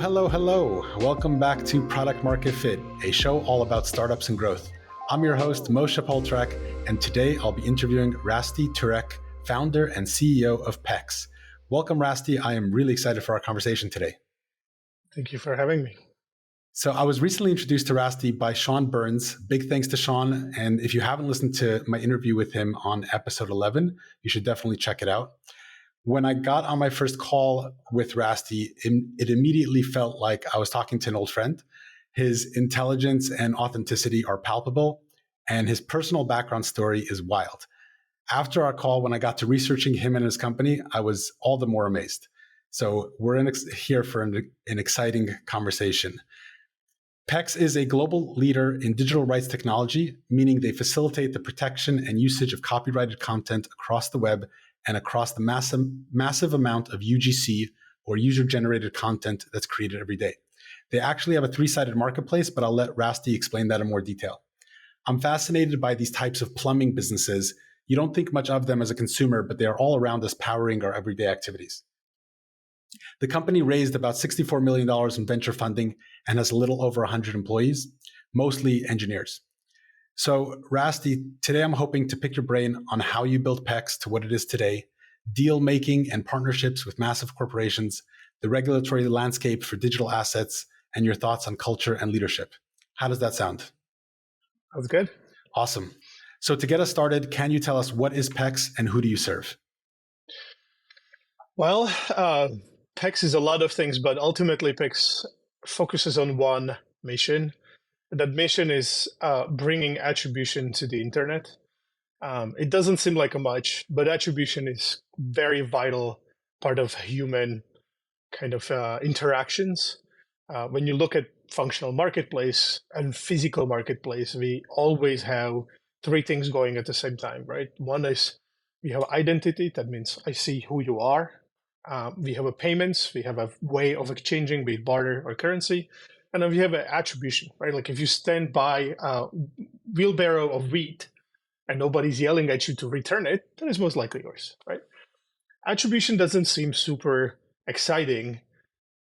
Hello. Welcome back to Product Market Fit, a show all about startups and growth. I'm your host, Mosheh Turek, and today I'll be interviewing Rasty Turek, founder and CEO of PEX. Welcome, Rasty. I am really excited for our conversation today. Thank you for having me. So I was recently introduced to Rasty by Sean Burns. Big thanks to Sean. And if you haven't listened to my interview with him on episode 11, you should definitely check it out. When I got on my first call with Rasty, it immediately felt like I was talking to an old friend. His intelligence and authenticity are palpable, and his personal background story is wild. After our call, when I got to researching him and his company, I was all the more amazed. So we're here for an exciting conversation. PEX is a global leader in digital rights technology, meaning they facilitate the protection and usage of copyrighted content across the web and across the massive amount of UGC, or user-generated content, that's created every day. They actually have a three-sided marketplace, but I'll let Rasty explain that in more detail. I'm fascinated by these types of plumbing businesses. You don't think much of them as a consumer, but they are all around us, powering our everyday activities. The company raised about $64 million in venture funding and has a little over 100 employees, mostly engineers. So, Rasty, today I'm hoping to pick your brain on how you built PEX to what it is today, deal making and partnerships with massive corporations, the regulatory landscape for digital assets, and your thoughts on culture and leadership. How does that sound? That's good. Awesome. So to get us started, can you tell us what is PEX and who do you serve? Well, PEX is a lot of things, but ultimately PEX focuses on one mission. That mission is bringing attribution to the internet. It doesn't seem like a much, but attribution is very vital part of human kind of interactions. When you look at functional marketplace and physical marketplace, we always have three things going at the same time, right? One is we have identity. That means I see who you are. We have a payments. We have a way of exchanging, be it barter or currency. And then we have an attribution, right? Like if you stand by a wheelbarrow of wheat and nobody's yelling at you to return it, that is most likely yours, right? Attribution doesn't seem super exciting,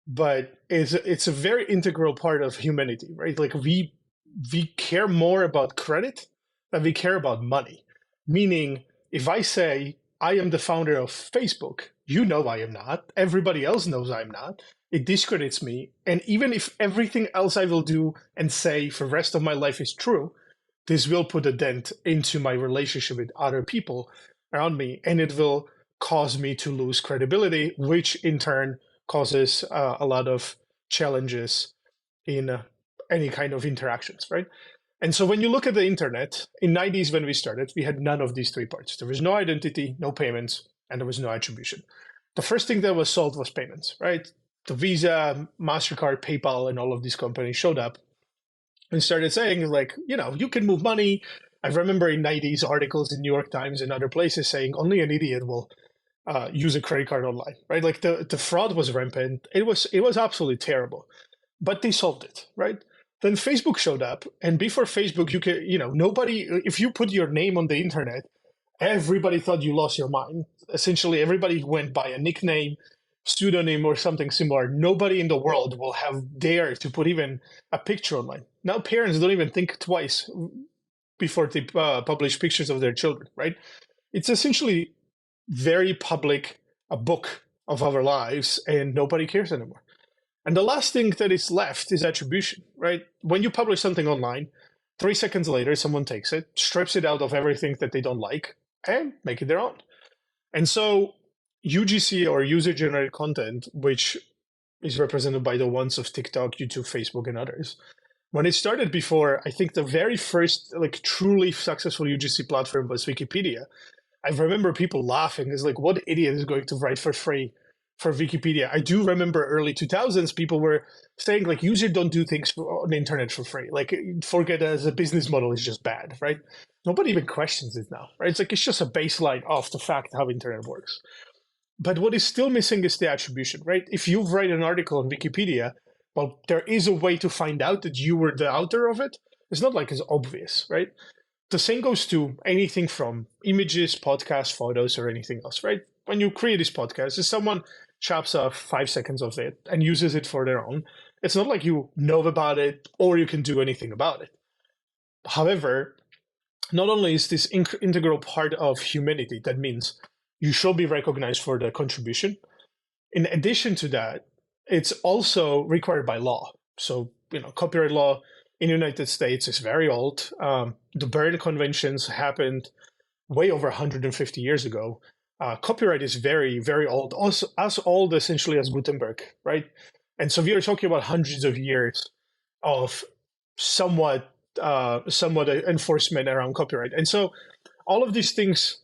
but it's a very integral part of humanity, right? Like we care more about credit than we care about money. Meaning, if I say I am the founder of Facebook, you know I am not. Everybody else knows I'm not. It discredits me. And even if everything else I will do and say for the rest of my life is true, this will put a dent into my relationship with other people around me. And it will cause me to lose credibility, which in turn causes a lot of challenges in any kind of interactions, right? And so when you look at the internet, in 90s when we started, we had none of these three parts. There was no identity, no payments, and there was no attribution. The first thing that was solved was payments, right? The Visa, MasterCard, PayPal, and all of these companies showed up and started saying, like, you can move money. I remember in 90s articles in New York Times and other places saying only an idiot will use a credit card online, right? Like the fraud was rampant. It was absolutely terrible, but they solved it, right? Then Facebook showed up, and before Facebook, you could, nobody, if you put your name on the internet, everybody thought you lost your mind. Essentially, everybody went by a nickname, pseudonym, or something similar. Nobody in the world will have dared to put even a picture online. Now parents don't even think twice before they publish pictures of their children, right? It's essentially very public, a book of our lives, and nobody cares anymore. And the last thing that is left is attribution, right? When you publish something online, 3 seconds later, someone takes it, strips it out of everything that they don't like, and make it their own. And so UGC, or user-generated content, which is represented by the ones of TikTok, YouTube, Facebook, and others. When it started before, I think the very first truly successful UGC platform was Wikipedia. I remember people laughing. It's like, what idiot is going to write for free for Wikipedia? I do remember early 2000s, people were saying users don't do things on the internet for free. Forget it as a business model is just bad, right? Nobody even questions it now, right? It's just a baseline of the fact how internet works. But what is still missing is the attribution, right? If you write an article on Wikipedia, well, there is a way to find out that you were the author of it. It's not like it's obvious, right? The same goes to anything from images, podcasts, photos, or anything else, right? when you create this podcast is someone chops off 5 seconds of it and uses it for their own. It's not like you know about it or you can do anything about it. However, not only is this integral part of humanity, that means you should be recognized for the contribution. In addition to that, it's also required by law. So, copyright law in the United States is very old. The Berne Conventions happened way over 150 years ago. Copyright is very, very old, also as old essentially as Gutenberg, right? And so we are talking about hundreds of years of somewhat enforcement around copyright. And so all of these things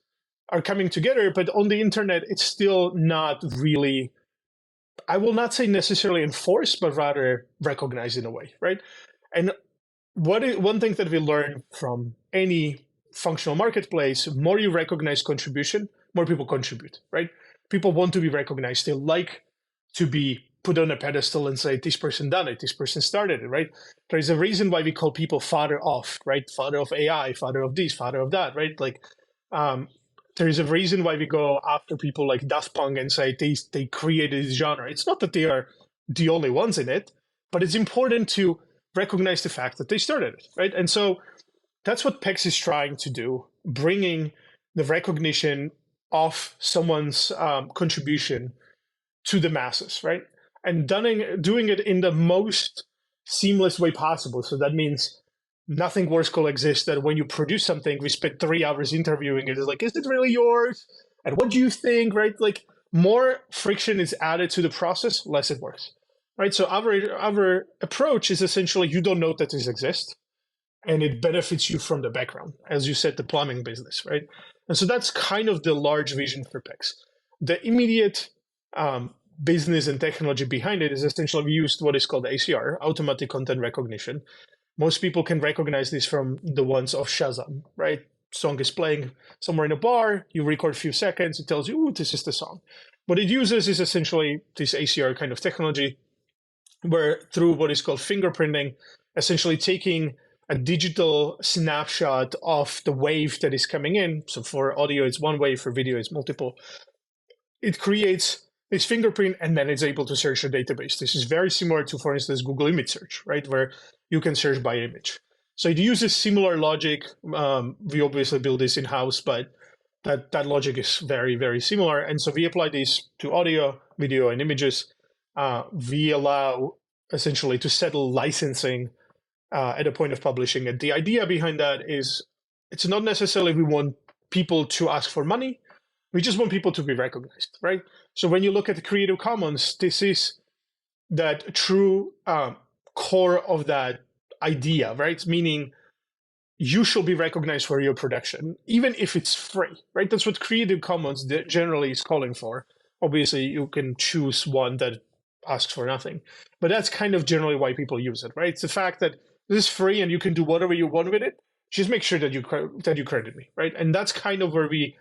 are coming together, but on the internet, it's still not really, I will not say necessarily enforced, but rather recognized in a way, right? And one thing that we learn from any functional marketplace, more you recognize contribution, more people contribute, right? People want to be recognized. They like to be put on a pedestal and say, this person done it, this person started it, right? There is a reason why we call people father of, right? Father of AI, father of this, father of that, right? Like, there is a reason why we go after people like Daft Punk and say they created this genre. It's not that they are the only ones in it, but it's important to recognize the fact that they started it, right? And so that's what PEX is trying to do, bringing the recognition of someone's contribution to the masses, right? And doing it in the most seamless way possible. So that means nothing worse coexist that when you produce something, we spent 3 hours interviewing it. It's like, is it really yours? And what do you think, right? Like, more friction is added to the process, less it works, right? So our approach is essentially you don't know that this exists, and it benefits you from the background, as you said, the plumbing business, right? And so that's kind of the large vision for PEX. The immediate business and technology behind it is essentially we used what is called ACR, automatic content recognition. Most people can recognize this from the ones of Shazam, right? Song is playing somewhere in a bar, you record a few seconds, it tells you, ooh, this is the song. What it uses is essentially this ACR kind of technology, where through what is called fingerprinting, essentially taking a digital snapshot of the wave that is coming in. So for audio, it's one wave, for video, it's multiple. It creates this fingerprint, and then it's able to search a database. This is very similar to, for instance, Google image search, right? Where you can search by image. So it uses similar logic. We obviously build this in-house, but that logic is very, very similar. And so we apply this to audio, video, and images. We allow essentially to settle licensing at a point of publishing. And the idea behind that is it's not necessarily we want people to ask for money. We just want people to be recognized, right? So when you look at the Creative Commons, this is that true core of that idea, right? Meaning you should be recognized for your production, even if it's free, right? That's what Creative Commons generally is calling for. Obviously, you can choose one that asks for nothing, but that's kind of generally why people use it, right? It's the fact that this is free and you can do whatever you want with it. Just make sure that you credit me, right? And that's kind of where we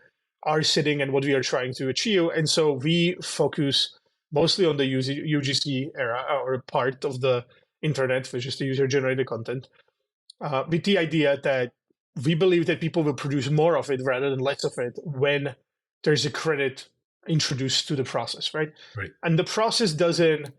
are sitting and what we are trying to achieve. And so we focus mostly on the UGC era, or part of the internet, which is the user-generated content, with the idea that we believe that people will produce more of it rather than less of it when there's a credit introduced to the process, right? And the process doesn't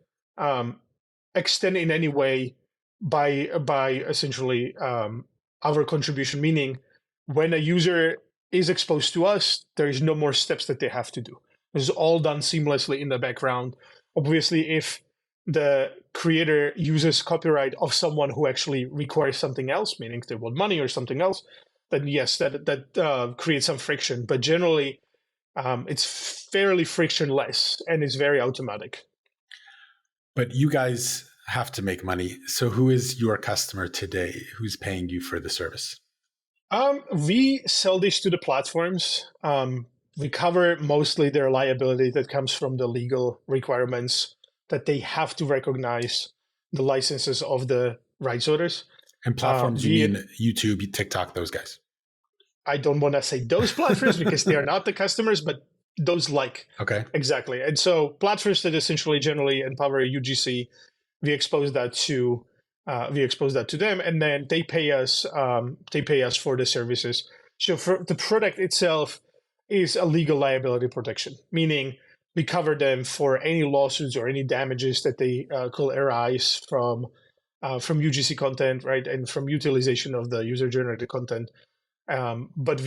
extend in any way by essentially our contribution, meaning when a user is exposed to us, there is no more steps that they have to do. This is all done seamlessly in the background. Obviously, if the creator uses copyright of someone who actually requires something else, meaning they want money or something else, then yes, that creates some friction. But generally, it's fairly frictionless and it's very automatic. But you guys have to make money. So who is your customer today? Who's paying you for the service? We sell this to the platforms. We cover mostly their liability that comes from the legal requirements that they have to recognize the licenses of the rights owners. And platforms, you mean YouTube, TikTok, those guys? I don't want to say those platforms because they are not the customers, but those like. Okay. Exactly. And so platforms that essentially generally empower UGC, we expose that to them, and then they pay us for the services. So for the product itself is a legal liability protection, meaning we cover them for any lawsuits or any damages that they could arise from UGC content, right, and from utilization of the user-generated content. But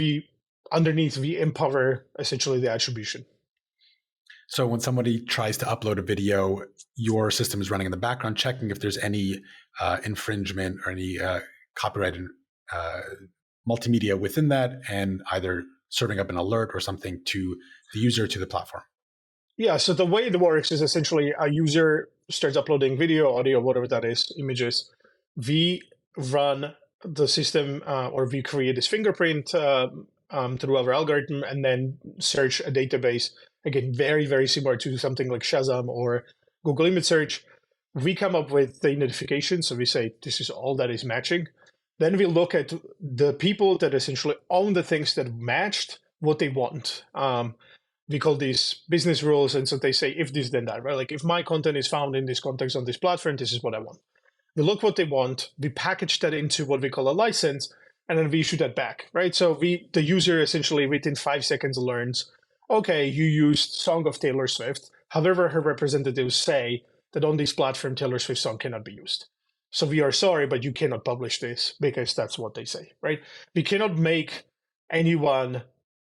underneath, we empower essentially the attribution. So when somebody tries to upload a video, your system is running in the background, checking if there's any infringement or any copyrighted multimedia within that, and either serving up an alert or something to the user, to the platform. Yeah, so the way it works is essentially a user starts uploading video, audio, whatever that is, images. We run the system or we create this fingerprint through our algorithm and then search a database. Again, very, very similar to something like Shazam or Google Image Search. We come up with the identification. So we say, this is all that is matching. Then we look at the people that essentially own the things that matched what they want. We call these business rules. And so they say, if this, then that, right? Like if my content is found in this context on this platform, this is what I want. We look what they want. We package that into what we call a license, and then we issue that back, right? So the user essentially within 5 seconds learns, okay, you used Song of Taylor Swift. However, her representatives say that on this platform, Taylor Swift song cannot be used. So we are sorry, but you cannot publish this because that's what they say, right? We cannot make anyone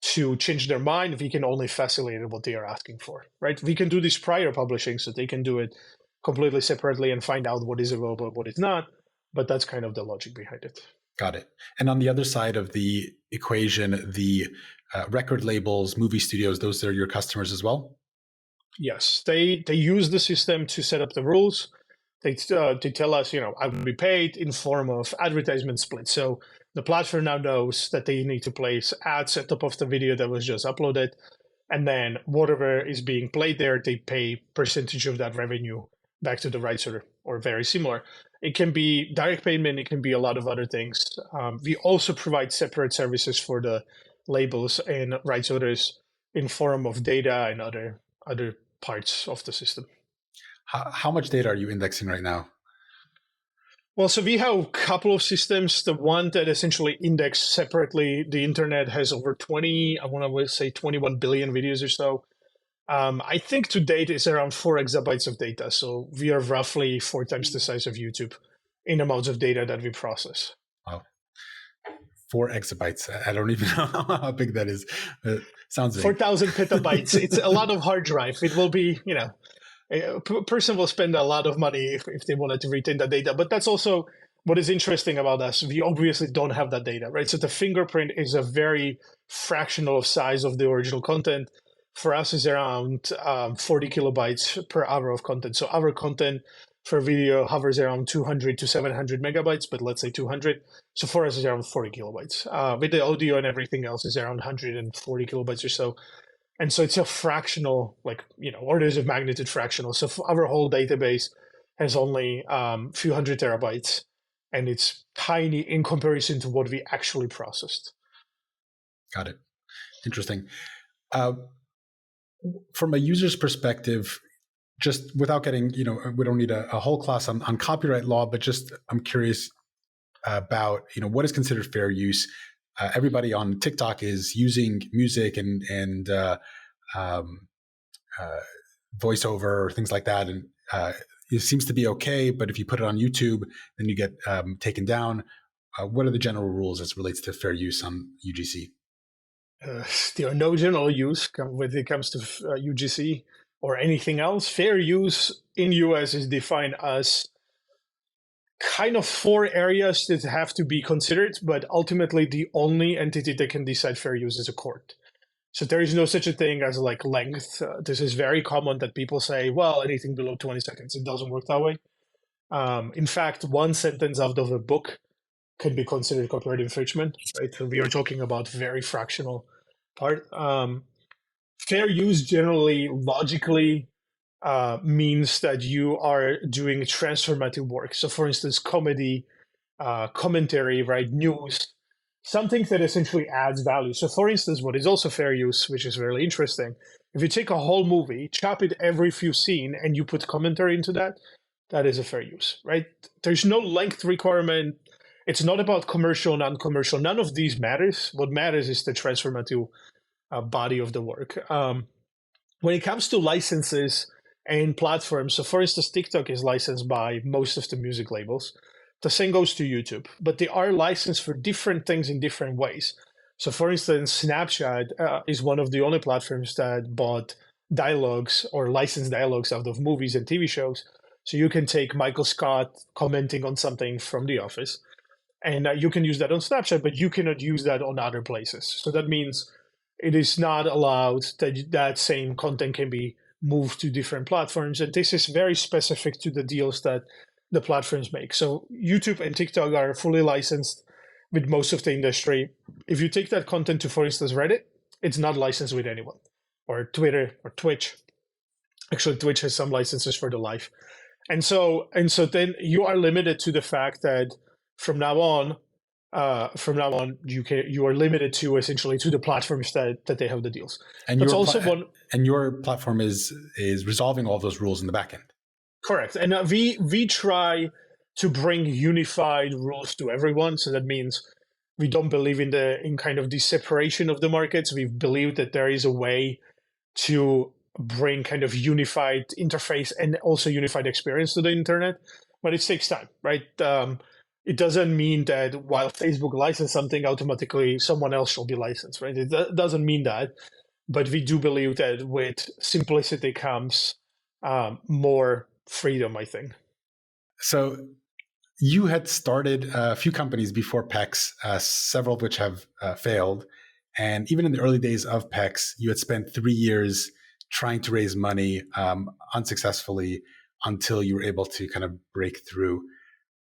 to change their mind. We can only facilitate what they are asking for, right? We can do this prior publishing, so they can do it completely separately and find out what is available, what is not. But that's kind of the logic behind it. Got it. And on the other side of the equation, the record labels, movie studios, those are your customers as well? Yes, they use the system to set up the rules. They tell us, I will be paid in form of advertisement split. So the platform now knows that they need to place ads at the top of the video that was just uploaded. And then whatever is being played there, they pay percentage of that revenue back to the rights holder, or very similar. It can be direct payment. It can be a lot of other things. We also provide separate services for the labels and rights holders in form of data and other parts of the system. How much data are you indexing right now? Well, so we have a couple of systems. The one that essentially index separately the internet has over 21 billion videos or so. I think to date it's around 4 exabytes of data. So we are roughly 4 times the size of YouTube in amounts of data that we process. Wow. 4 exabytes. I don't even know how big that is. Sounds big. 4,000 petabytes. It's a lot of hard drive. It will be, a person will spend a lot of money if they wanted to retain that data. But that's also what is interesting about us. We obviously don't have that data, right? So the fingerprint is a very fractional size of the original content. For us, is around 40 kilobytes per hour of content. So our content for video hovers around 200 to 700 megabytes, but let's say 200. So for us, it's around 40 kilobytes. With the audio and everything else, is around 140 kilobytes or so. And so it's a fractional, orders of magnitude fractional. So our whole database has only a few hundred terabytes, and it's tiny in comparison to what we actually processed. Got it. Interesting. From a user's perspective, just without getting, we don't need a whole class on copyright law, but just I'm curious about, what is considered fair use. Everybody on TikTok is using music and voiceover or things like that, and it seems to be okay. But if you put it on YouTube, then you get taken down. What are the general rules as it relates to fair use on UGC? There are no general use when it comes to UGC or anything else. Fair use in US is defined as kind of 4 areas that have to be considered, but ultimately the only entity that can decide fair use is a court. So there is no such a thing as length. This is very common that people say, well, anything below 20 seconds. It doesn't work that way. In fact, 1 sentence out of a book can be considered copyright infringement, right? So we are talking about very fractional part. Fair use generally, logically, means that you are doing transformative work. So for instance, comedy, commentary, right? News, something that essentially adds value. So for instance, what is also fair use, which is really interesting, if you take a whole movie, chop it every few scenes, and you put commentary into that, that is a fair use, right? There's no length requirement. It's not about commercial, non-commercial. None of these matters. What matters is the transformative body of the work. When it comes to licenses and platforms, so for instance, TikTok is licensed by most of the music labels. The same goes to YouTube, but they are licensed for different things in different ways. So, for instance, Snapchat is one of the only platforms that bought dialogues or licensed dialogues out of movies and TV shows. So you can take Michael Scott commenting on something from The Office, and you can use that on Snapchat, but you cannot use that on other places. So that means it is not allowed that that same content can be moved to different platforms. And this is very specific to the deals that the platforms make. So YouTube and TikTok are fully licensed with most of the industry. If you take that content to, for instance, Reddit, it's not licensed with anyone, or Twitter or Twitch. Actually, Twitch has some licenses for the live. And so then you are limited to the fact that from now on, you are limited to essentially to the platforms that they have the deals. And that's also one. And your platform is resolving all those rules in the back end. Correct. And we try to bring unified rules to everyone. So that means we don't believe in kind of the separation of the markets. We believe that there is a way to bring kind of unified interface and also unified experience to the internet, but it takes time, right? It doesn't mean that while Facebook licenses something, automatically someone else shall be licensed, right? It doesn't mean that, but we do believe that with simplicity comes more freedom, I think. So you had started a few companies before PEX, several of which have failed. And even in the early days of PEX, you had spent 3 years trying to raise money unsuccessfully until you were able to kind of break through.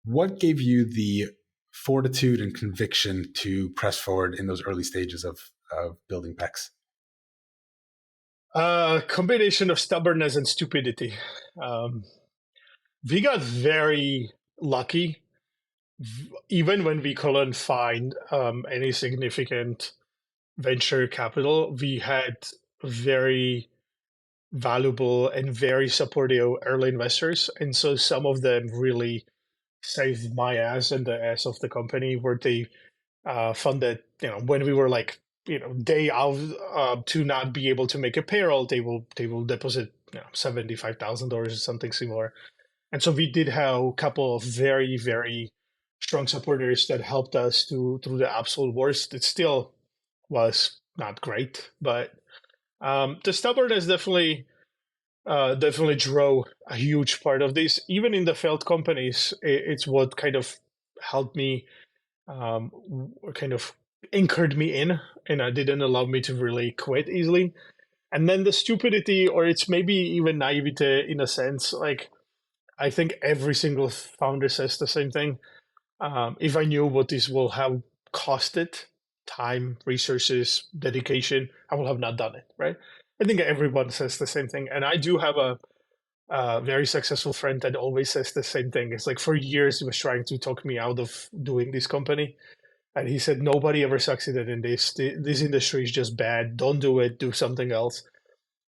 What gave you the fortitude and conviction to press forward in those early stages of building PEX? Combination of stubbornness and stupidity. We got very lucky, even when we couldn't find any significant venture capital. We had very valuable and very supportive early investors, and so some of them really saved my ass and the ass of the company, where they funded, when we were like, day out to not be able to make a payroll, they will deposit $75,000 or something similar. And so we did have a couple of very, very strong supporters that helped us through the absolute worst. It still was not great, but the stubbornness definitely drove a huge part of this. Even in the failed companies, it's what kind of helped me, kind of anchored me in, and didn't allow me to really quit easily. And then the stupidity, or it's maybe even naivete in a sense, like I think every single founder says the same thing. If I knew what this will have costed, time, resources, dedication, I would have not done it, right? I think everyone says the same thing. And I do have a very successful friend that always says the same thing. It's like for years he was trying to talk me out of doing this company. And he said, nobody ever succeeded in this. This industry is just bad. Don't do it. Do something else.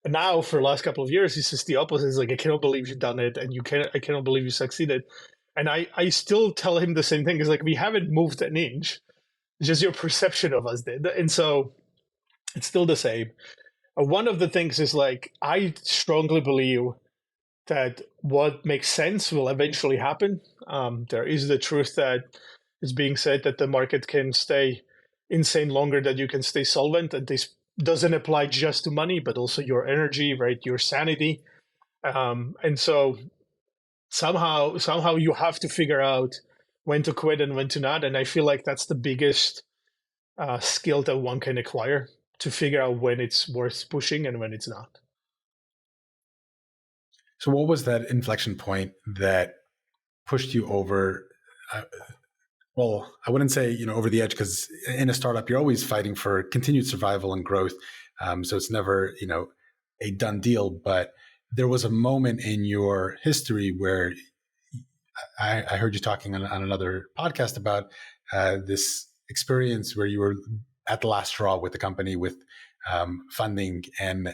And now for the last couple of years, he says the opposite. He's like, I cannot believe you've done it. And I cannot believe you succeeded. And I still tell him the same thing. It's like, we haven't moved an inch. It's just your perception of us did. And so it's still the same. One of the things is like, I strongly believe that what makes sense will eventually happen. There is the truth that is being said that the market can stay insane longer than you can stay solvent. And this doesn't apply just to money, but also your energy, right? Your sanity. And so somehow you have to figure out when to quit and when to not. And I feel like that's the biggest skill that one can acquire, to figure out when it's worth pushing and when it's not. So what was that inflection point that pushed you over? Well, I wouldn't say, over the edge, because in a startup, you're always fighting for continued survival and growth. So it's never, a done deal. But there was a moment in your history where I heard you talking on another podcast about this experience where you were at the last straw with the company with funding, and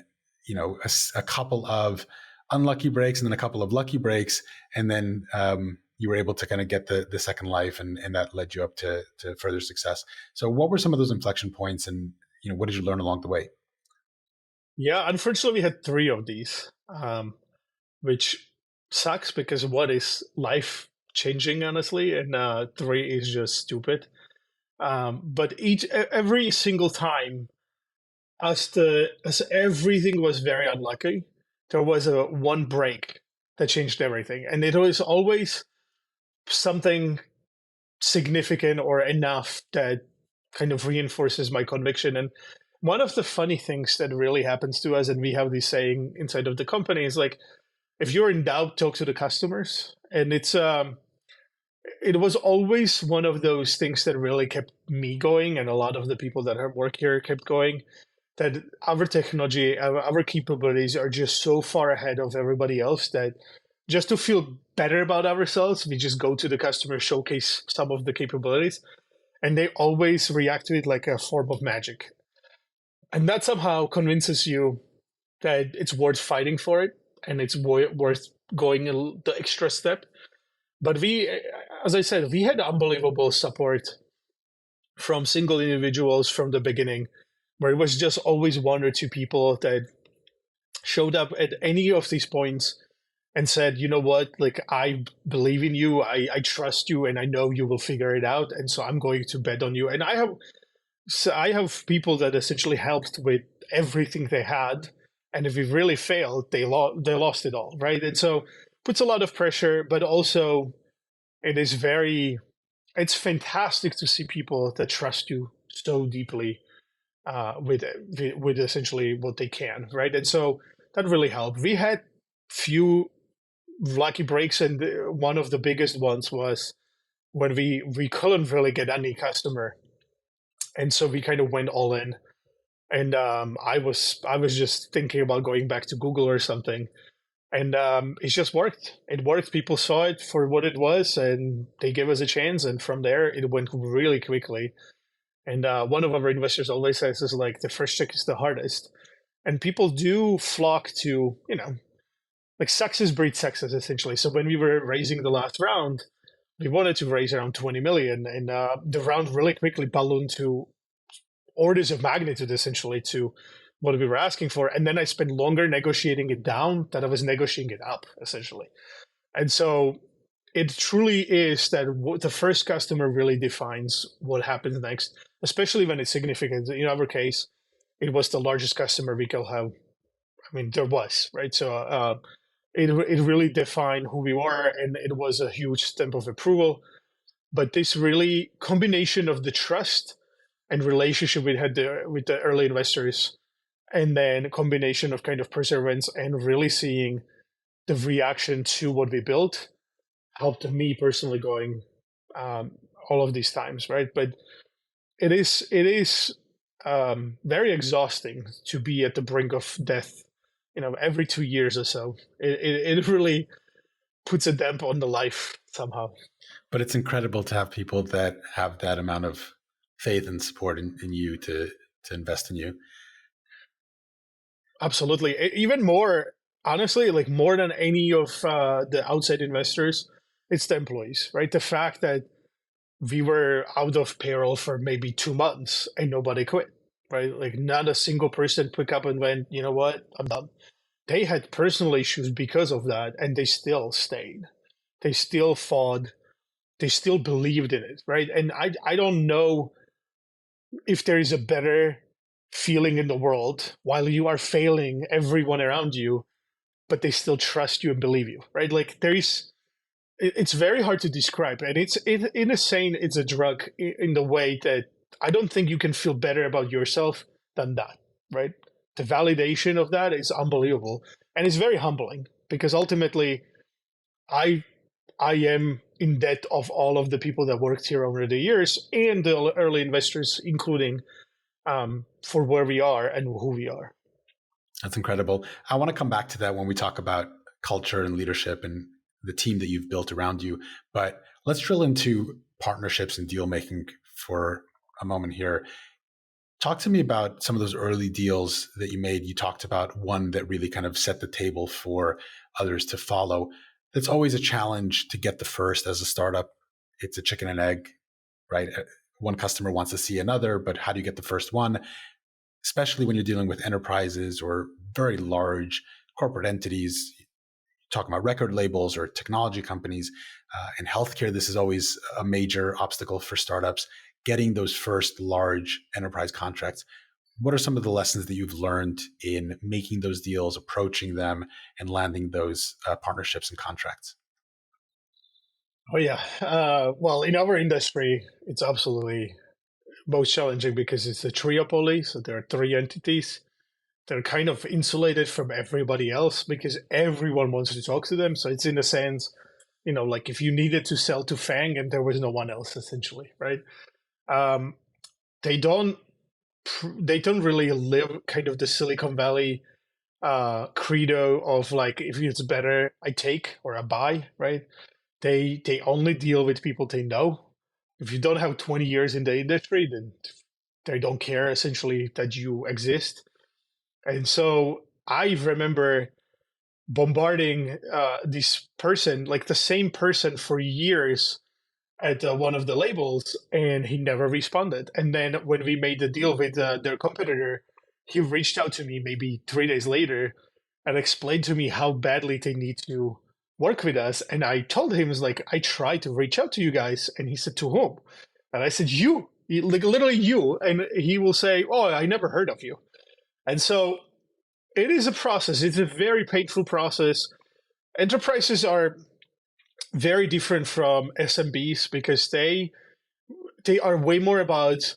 a couple of unlucky breaks and then a couple of lucky breaks, and then you were able to kind of get the second life, and that led you up to further success. So what were some of those inflection points, and what did you learn along the way? Yeah, unfortunately, we had three of these, which sucks because one is life changing, honestly, and three is just stupid. But every single time, as everything was very unlucky, there was a one break that changed everything, and it was always something significant or enough that kind of reinforces my conviction. And one of the funny things that really happens to us, and we have this saying inside of the company, is like, if you're in doubt, talk to the customers. And it was always one of those things that really kept me going, and a lot of the people that work here kept going. That our technology, our capabilities are just so far ahead of everybody else that just to feel better about ourselves, we just go to the customer, showcase some of the capabilities, and they always react to it like a form of magic. And that somehow convinces you that it's worth fighting for it and it's worth going the extra step. But as I said, we had unbelievable support from single individuals from the beginning, where it was just always one or two people that showed up at any of these points and said, you know what, like, I believe in you, I trust you, and I know you will figure it out, and so I'm going to bet on you. And I have people that essentially helped with everything they had, and if we really failed, they lost it all, right? And so puts a lot of pressure, but also it is it's fantastic to see people that trust you so deeply with essentially what they can, right? And so that really helped. We had few lucky breaks, and one of the biggest ones was when we couldn't really get any customer, and so we kind of went all in. And I was just thinking about going back to Google or something, and it just worked. It worked. People saw it for what it was, and they gave us a chance. And from there, it went really quickly. And one of our investors always says is like the first check is the hardest, and people do flock to like success breeds success essentially. So when we were raising the last round, we wanted to raise around 20 million, and the round really quickly ballooned to orders of magnitude essentially to what we were asking for. And then I spent longer negotiating it down than I was negotiating it up essentially. And so it truly is that the first customer really defines what happens next, especially when it's significant. In our case, it was the largest customer we could have. I mean, there was, right? So it really defined who we were, and it was a huge stamp of approval. But this really combination of the trust and relationship we had with the early investors, and then a combination of kind of perseverance and really seeing the reaction to what we built helped me personally going all of these times, right? But it is very exhausting to be at the brink of death, every 2 years or so. It really puts a damp on the life somehow. But it's incredible to have people that have that amount of faith and support in you to invest in you. Absolutely. Even more, honestly, like more than any of the outside investors, it's the employees, right? The fact that we were out of payroll for maybe 2 months and nobody quit, right? Like not a single person picked up and went, you know what, I'm done. They had personal issues because of that, and they still stayed. They still fought. They still believed in it, right? And I don't know if there is a better feeling in the world while you are failing everyone around you, but they still trust you and believe you, right? Like it's very hard to describe, and in a saying, it's a drug in the way that I don't think you can feel better about yourself than that, right? The validation of that is unbelievable, and it's very humbling because ultimately, I am in debt of all of the people that worked here over the years and the early investors, including for where we are and who we are. That's incredible. I want to come back to that when we talk about culture and leadership and the team that you've built around you. But let's drill into partnerships and deal making for a moment here. Talk to me about some of those early deals that you made. You talked about one that really kind of set the table for others to follow. It's always a challenge to get the first as a startup. It's a chicken and egg, right? One customer wants to see another, but how do you get the first one? especially when you're dealing with enterprises or very large corporate entities, talking about record labels or technology companies. In healthcare, this is always a major obstacle for startups, getting those first large enterprise contracts. What are some of the lessons that you've learned in making those deals, approaching them, and landing those partnerships and contracts? Oh, yeah. Well, in our industry, it's absolutely most challenging because it's a triopoly. So there are three entities. They're kind of insulated from everybody else because everyone wants to talk to them. So it's in a sense, like if you needed to sell to Fang and there was no one else, essentially, right? Um, they don't really live kind of the Silicon Valley credo of like, if it's better, I take or I buy, right? They only deal with people they know. If you don't have 20 years in the industry, then they don't care essentially that you exist. And so I remember bombarding this person, like the same person for years at one of the labels, and he never responded. And then when we made the deal with their competitor, he reached out to me maybe 3 days later and explained to me how badly they need to work with us. And I told him, it's like, I tried to reach out to you guys. And he said, to whom? And I said, you, like literally you. And he will say, oh, I never heard of you. And so it is a process. It's a very painful process. Enterprises are very different from SMBs because they are way more about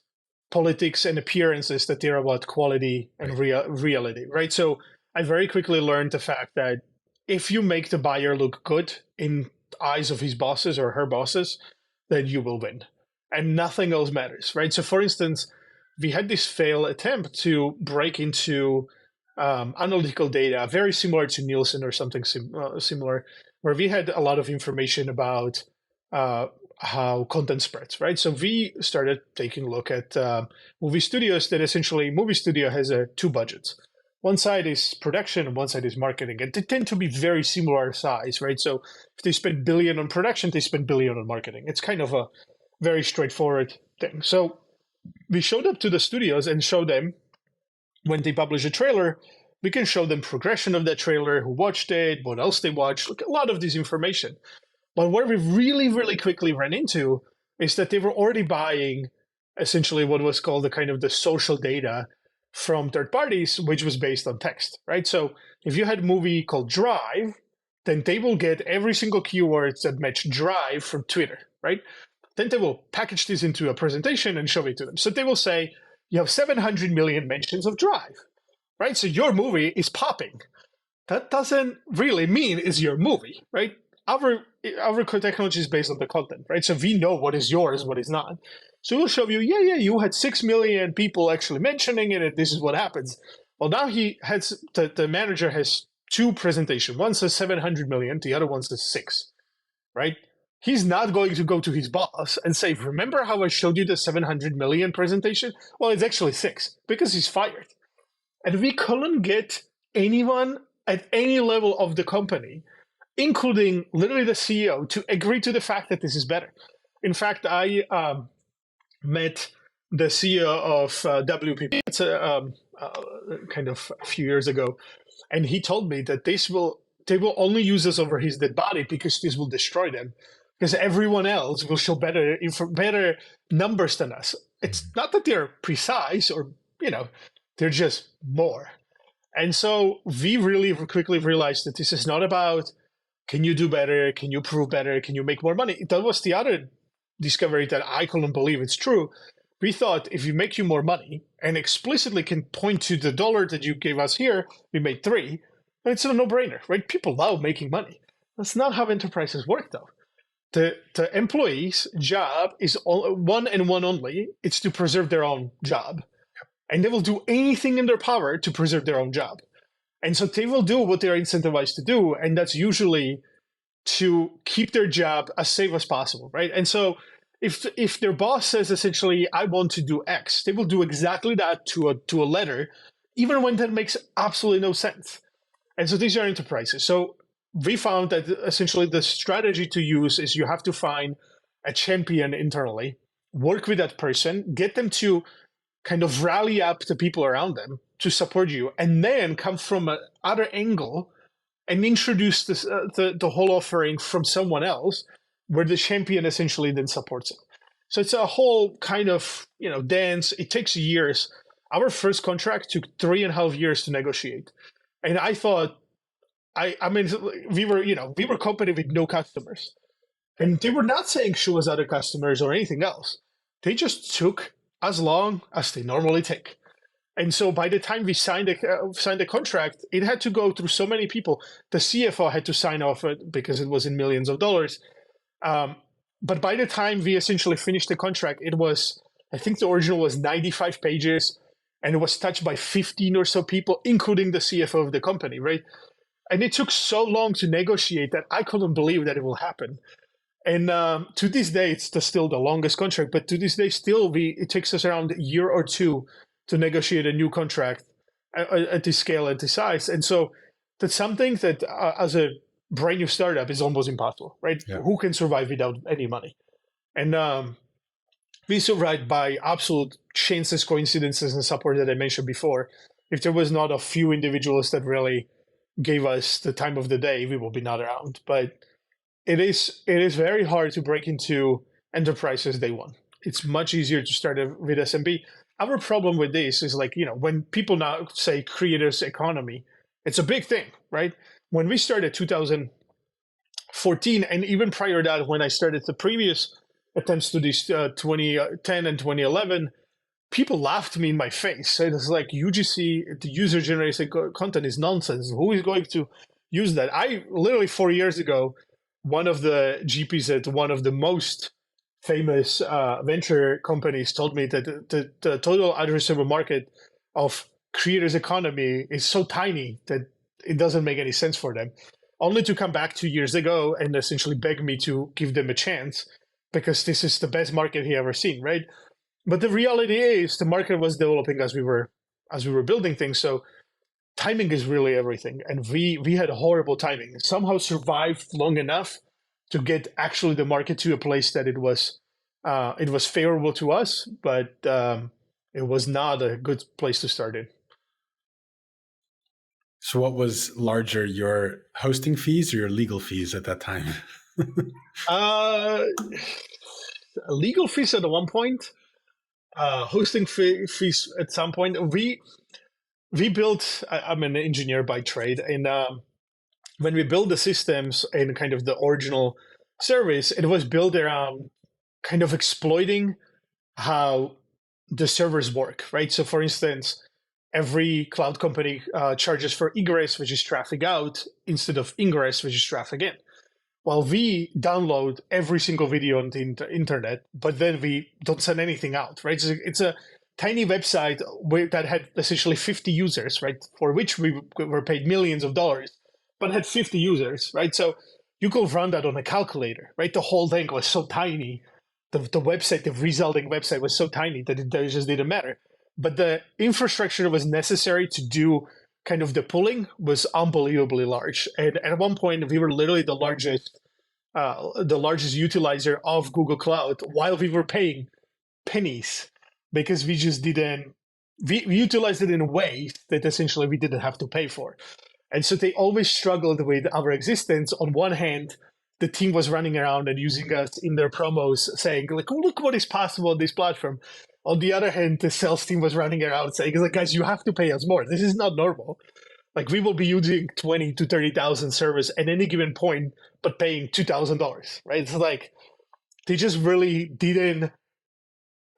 politics and appearances that they're about quality and reality, right? So I very quickly learned the fact that if you make the buyer look good in eyes of his bosses or her bosses, then you will win. And nothing else matters, right? So for instance, we had this failed attempt to break into analytical data, very similar to Nielsen or something similar, where we had a lot of information about how content spreads, right? So we started taking a look at movie studios that essentially, movie studio has two budgets. One side is production and one side is marketing. And they tend to be very similar size, right? So if they spend billion on production, they spend billion on marketing. It's kind of a very straightforward thing. So we showed up to the studios and showed them when they publish a trailer, we can show them progression of that trailer, who watched it, what else they watched, a lot of this information. But what we really, really quickly ran into is that they were already buying essentially what was called the kind of the social data from third parties, which was based on text, right? So if you had a movie called Drive, then they will get every single keywords that match Drive from Twitter, right? Then they will package this into a presentation and show it to them. So they will say, you have 700 million mentions of Drive, right? So your movie is popping. That doesn't really mean it's your movie, right? Our technology is based on the content, right? So we know what is yours, what is not. So we'll show you, you had 6 million people actually mentioning it, and this is what happens. Well, now the manager has two presentations. One says 700 million, the other one says 6, right? He's not going to go to his boss and say, remember how I showed you the 700 million presentation? Well, it's actually 6 because he's fired. And we couldn't get anyone at any level of the company, including literally the CEO, to agree to the fact that this is better. In fact, I met the CEO of WPP kind of a few years ago, and he told me that they will only use us over his dead body because this will destroy them. Because everyone else will show better numbers than us. It's not that they're precise or, they're just more. And so we really quickly realized that this is not about, can you do better? Can you prove better? Can you make more money? That was the other discovery that I couldn't believe it's true. We thought if we make you more money and explicitly can point to the dollar that you gave us here, we made 3, it's a no-brainer, right? People love making money. That's not how enterprises work, though. The employee's job is one and one only. It's to preserve their own job. And they will do anything in their power to preserve their own job. And so they will do what they're incentivized to do. And that's usually to keep their job as safe as possible, right? And so if their boss says essentially, I want to do X, they will do exactly that to a letter, even when that makes absolutely no sense. And so these are enterprises. So we found that essentially the strategy to use is you have to find a champion internally, work with that person, get them to kind of rally up the people around them to support you, and then come from another angle and introduce this, the whole offering from someone else, where the champion essentially then supports it. So it's a whole kind of dance. It takes years. Our first contract took 3.5 years to negotiate, and I thought, I mean, we were a company with no customers, and they were not saying show us other customers or anything else. They just took as long as they normally take. And so by the time we signed a contract, it had to go through so many people. The CFO had to sign off it because it was in millions of dollars. But by the time we essentially finished the contract, it was, I think the original was 95 pages, and it was touched by 15 or so people, including the CFO of the company, right? And it took so long to negotiate that I couldn't believe that it will happen. And to this day, it's still the longest contract, but to this day, still, it takes us around a year or two to negotiate a new contract at this scale, at this size. And so that's something that as a brand new startup is almost impossible, right? Yeah. Who can survive without any money? And we survived by absolute chances, coincidences, and support that I mentioned before. If there was not a few individuals that really gave us the time of the day, we will be not around. But it is very hard to break into enterprises day one. It's much easier to start with SMB. Our problem with this is when people now say creators economy, it's a big thing, right? When we started 2014, and even prior to that, when I started the previous attempts to this 2010 and 2011, people laughed me in my face. It's like UGC, the user-generated content is nonsense. Who is going to use that? I literally 4 years ago, one of the GPs at one of the most famous venture companies told me that the total addressable market of creators economy is so tiny that it doesn't make any sense for them, only to come back 2 years ago and essentially beg me to give them a chance because this is the best market he ever seen, right? But the reality is the market was developing as we were building things. So timing is really everything. And we had horrible timing. Somehow survived long enough to get actually the market to a place that it was favorable to us, but it was not a good place to start in. So what was larger, your hosting fees or your legal fees at that time? Legal fees at one point, hosting fees at some point. We built, I'm an engineer by trade, and when we built the systems and kind of the original service, it was built around kind of exploiting how the servers work, right? So for instance, every cloud company charges for egress, which is traffic out, instead of ingress, which is traffic in. While we download every single video on the internet, but then we don't send anything out, right? So it's a tiny website that had essentially 50 users, right? For which we were paid millions of dollars, but had 50 users, right? So you could run that on a calculator, right? The whole thing was so tiny. The website, the resulting website was so tiny that it just didn't matter. But the infrastructure that was necessary to do kind of the pulling was unbelievably large. And at one point, we were literally the largest utilizer of Google Cloud while we were paying pennies because we just didn't, we utilized it in a way that essentially we didn't have to pay for. And so they always struggled with our existence. On one hand, the team was running around and using us in their promos saying, like, oh, look what is possible on this platform. On the other hand, the sales team was running around saying, like, guys, you have to pay us more. This is not normal. Like, we will be using 20 to 30,000 servers at any given point, but paying $2,000, right? It's like, they just really didn't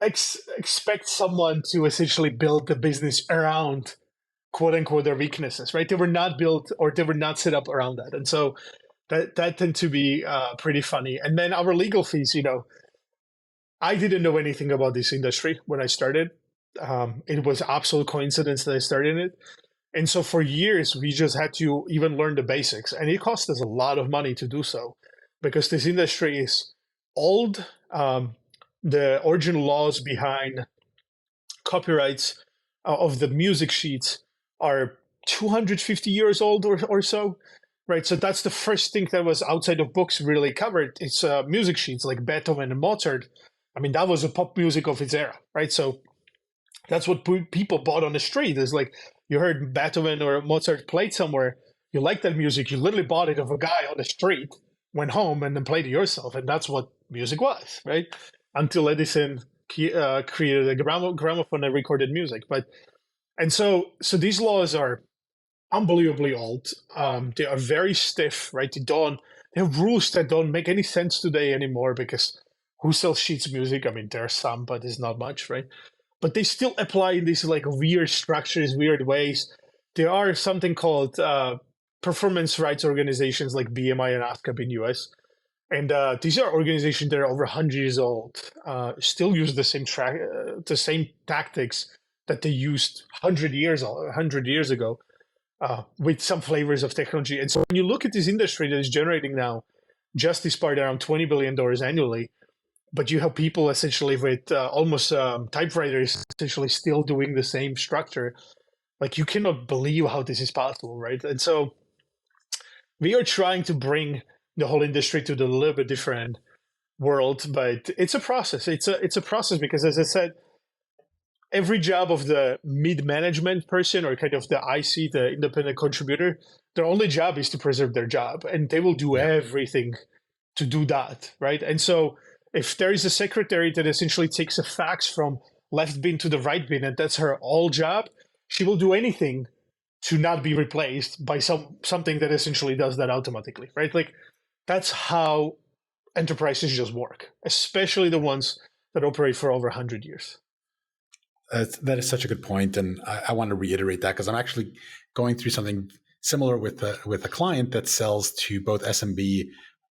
expect someone to essentially build the business around, quote unquote, their weaknesses, right? They were not built or they were not set up around that. And so that tend to be pretty funny. And then our legal fees, I didn't know anything about this industry when I started. It was absolute coincidence that I started in it. And so for years, we just had to even learn the basics. And it cost us a lot of money to do so because this industry is old. The original laws behind copyrights of the music sheets are 250 years old or so, right? So that's the first thing that was outside of books really covered. It's music sheets like Beethoven and Mozart. I mean, that was a pop music of its era, right? So That's what people bought on the street. Is like you heard Beethoven or Mozart played somewhere. You like that music. You literally bought it of a guy on the street, went home, and then played it yourself. And that's what music was, right? Until Edison created a gramophone and recorded music. So these laws are unbelievably old. They are very stiff, right? They have rules that don't make any sense today anymore because who sells sheets music? I mean, there are some, but it's not much, right? But they still apply in these like weird structures, weird ways. There are something called performance rights organizations like BMI and ASCAP in US. And these are organizations that are over 100 years old, still use the same tactics that they used 100 years ago, with some flavors of technology. And so when you look at this industry that is generating now just this part around $20 billion annually, but you have people essentially with almost typewriters essentially still doing the same structure, like you cannot believe how this is possible, right? And so we are trying to bring the whole industry to the little bit different world, but it's a process. It's a process because, as I said, every job of the mid-management person or kind of the IC, the independent contributor, their only job is to preserve their job, and they will do everything to do that, right? And so if there is a secretary that essentially takes a fax from left bin to the right bin, and that's her all job, she will do anything to not be replaced by something that essentially does that automatically, right? Like that's how enterprises just work, especially the ones that operate for over 100 years. That is such a good point, and I want to reiterate that because I'm actually going through something similar with a client that sells to both SMB,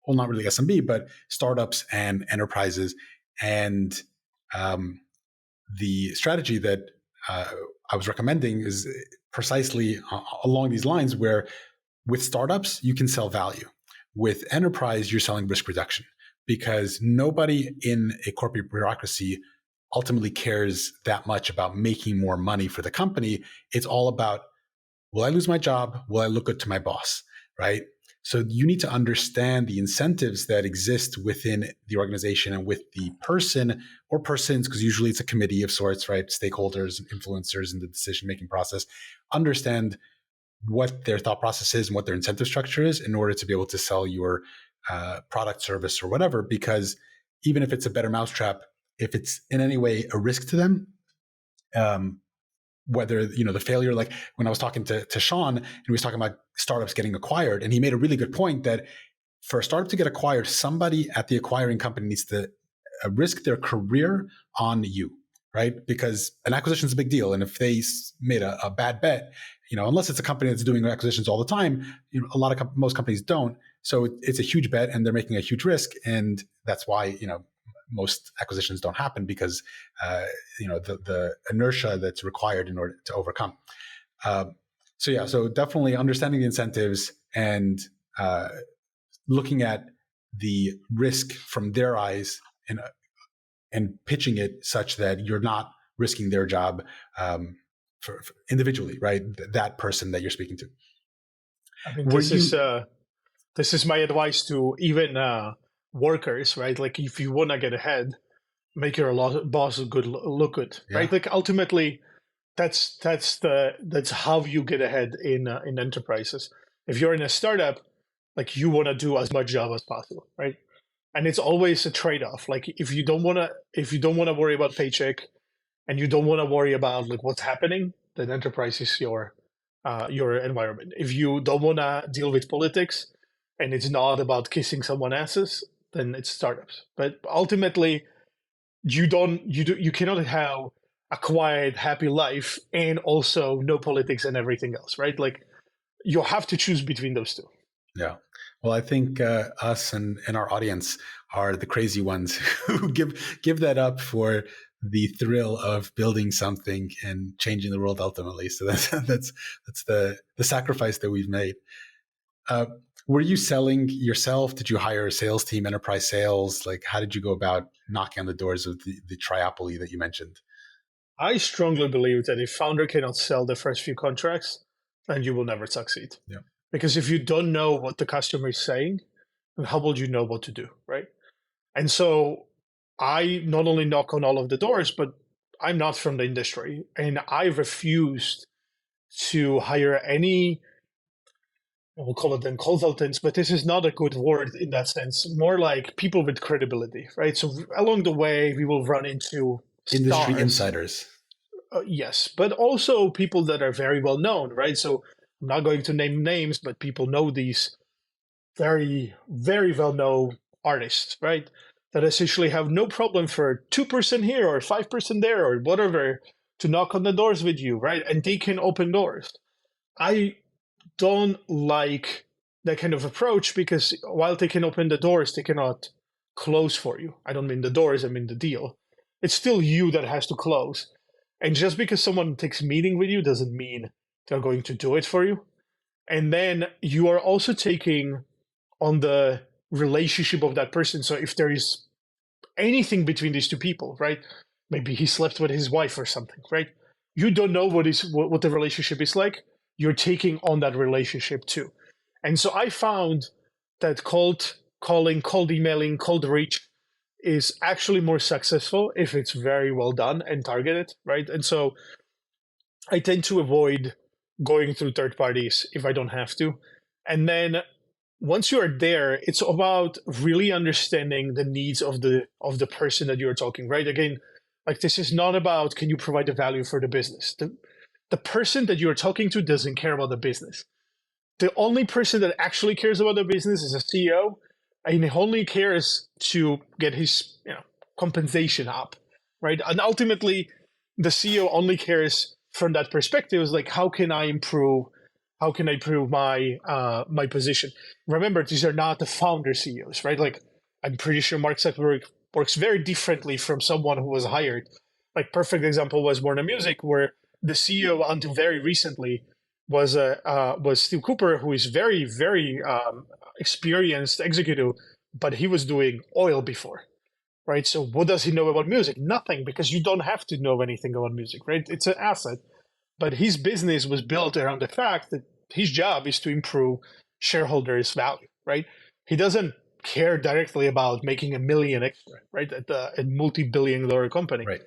well, not really SMB, but startups and enterprises. And the strategy that I was recommending is precisely along these lines, where with startups you can sell value, with enterprise you're selling risk reduction, because nobody in a corporate bureaucracy ultimately cares that much about making more money for the company. It's all about, will I lose my job? Will I look good to my boss? Right? So you need to understand the incentives that exist within the organization and with the person or persons, because usually it's a committee of sorts, right? Stakeholders and influencers in the decision-making process. Understand what their thought process is and what their incentive structure is in order to be able to sell your product, service, or whatever. Because even if it's a better mousetrap, if it's in any way a risk to them, whether, the failure, like when I was talking to Sean and he was talking about startups getting acquired, and he made a really good point that for a startup to get acquired, somebody at the acquiring company needs to risk their career on you, right? Because an acquisition is a big deal. And if they made a bad bet, unless it's a company that's doing acquisitions all the time, most companies don't. So it's a huge bet and they're making a huge risk. And that's why, most acquisitions don't happen, because the inertia that's required in order to overcome. So definitely understanding the incentives and looking at the risk from their eyes and pitching it such that you're not risking their job for individually, right? That person that you're speaking to. I think this is my advice to even workers, right? Like if you want to get ahead, make your boss look good, right? Like ultimately, that's how you get ahead in enterprises. If you're in a startup, like you want to do as much job as possible, right? And it's always a trade-off. Like if you don't want to worry about paycheck, and you don't want to worry about like what's happening, then enterprise is your environment. If you don't want to deal with politics, and it's not about kissing someone's asses, then it's startups. But ultimately, you cannot have a quiet, happy life and also no politics and everything else, right? Like you have to choose between those two. Yeah. Well, I think us and our audience are the crazy ones who give that up for the thrill of building something and changing the world ultimately. So that's the sacrifice that we've made. Were you selling yourself? Did you hire a sales team, enterprise sales? Like, how did you go about knocking on the doors of the triopoly that you mentioned? I strongly believe that if founder cannot sell the first few contracts, then you will never succeed. Yeah. Because if you don't know what the customer is saying, then how will you know what to do, right? And so I not only knock on all of the doors, but I'm not from the industry, and I refused to hire any, we'll call it then consultants, but this is not a good word in that sense. More like people with credibility, right? So along the way, we will run into Industry stars. insiders. Yes, but also people that are very well known, right? So I'm not going to name names, but people know these very, very well known artists, right? That essentially have no problem for 2% here or 5% there or whatever to knock on the doors with you, right? And they can open doors. I don't like that kind of approach because while they can open the doors, they cannot close for you. I don't mean the doors, I mean the deal. It's still you that has to close. And just because someone takes a meeting with you doesn't mean they're going to do it for you. And then you are also taking on the relationship of that person. So if there is anything between these two people, right? Maybe he slept with his wife or something, right? You don't know what the relationship is like. You're taking on that relationship too. And so I found that cold calling, cold emailing, cold reach is actually more successful if it's very well done and targeted, right? And so I tend to avoid going through third parties if I don't have to. And then once you are there, it's about really understanding the needs of the person that you're talking, right? Again, like this is not about can you provide the value for the business. The person that you're talking to doesn't care about the business. The only person that actually cares about the business is a CEO, and he only cares to get his compensation up, right? And ultimately, the CEO only cares from that perspective is like, how can I improve? How can I improve my my position? Remember, these are not the founder CEOs, right? Like, I'm pretty sure Mark Zuckerberg works very differently from someone who was hired. Like, perfect example was Warner Music, where the CEO until very recently was Steve Cooper, who is very, very experienced executive, but he was doing oil before, right? So what does he know about music? Nothing, because you don't have to know anything about music, right? It's an asset. But his business was built around the fact that his job is to improve shareholders' value, right? He doesn't care directly about making $1 million extra, right? At a multi-billion-dollar company. Right.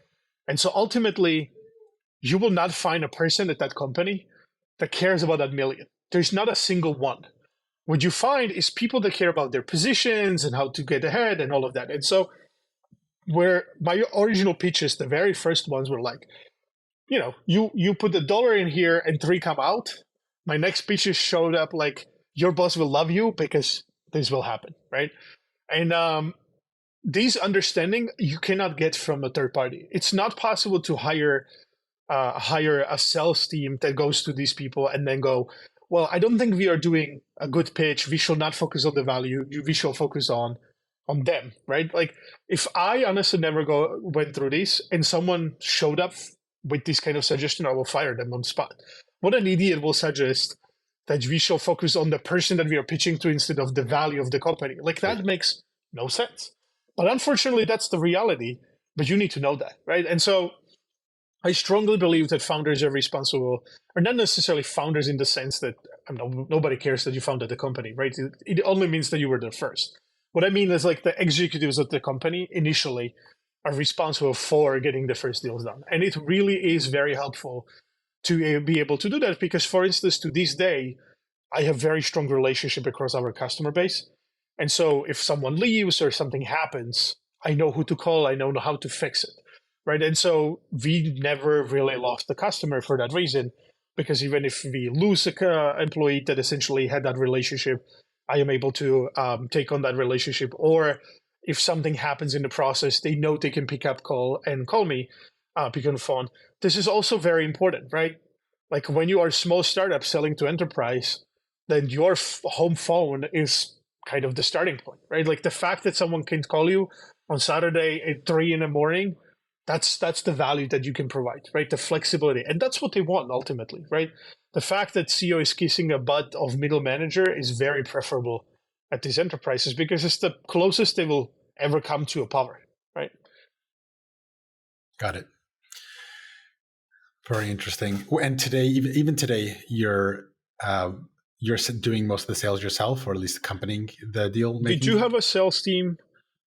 And so ultimately, you will not find a person at that company that cares about that million. There's not a single one. What you find is people that care about their positions and how to get ahead and all of that. And so where my original pitches, the very first ones were like, you put $1 in here and 3 come out. My next pitches showed up like, your boss will love you because this will happen, right? And these understanding you cannot get from a third party. It's not possible to hire a sales team that goes to these people and then go, well, I don't think we are doing a good pitch. We shall not focus on the value. We shall focus on them, right? Like, if I honestly never went through this and someone showed up with this kind of suggestion, I will fire them on spot. What an idiot will suggest that we shall focus on the person that we are pitching to instead of the value of the company. Like, that makes no sense. But unfortunately, that's the reality. But you need to know that, right? And so I strongly believe that founders are responsible, or not necessarily founders in the sense that nobody cares that you founded the company, right? It only means that you were the first. What I mean is like the executives of the company initially are responsible for getting the first deals done. And it really is very helpful to be able to do that because, for instance, to this day, I have very strong relationship across our customer base. And so if someone leaves or something happens, I know who to call, I know how to fix it, right? And so we never really lost the customer for that reason, because even if we lose an employee that essentially had that relationship, I am able to take on that relationship. Or if something happens in the process, they know they can pick up call me, pick on the phone. This is also very important, right? Like when you are a small startup selling to enterprise, then your home phone is kind of the starting point, right? Like the fact that someone can call you on Saturday at 3 a.m, that's the value that you can provide, right? The flexibility. And that's what they want ultimately, right? The fact that CEO is kissing a butt of middle manager is very preferable at these enterprises because it's the closest they will ever come to a power, right? Got it. Very interesting. And today, even today, you're doing most of the sales yourself, or at least accompanying the deal making? We do have a sales team,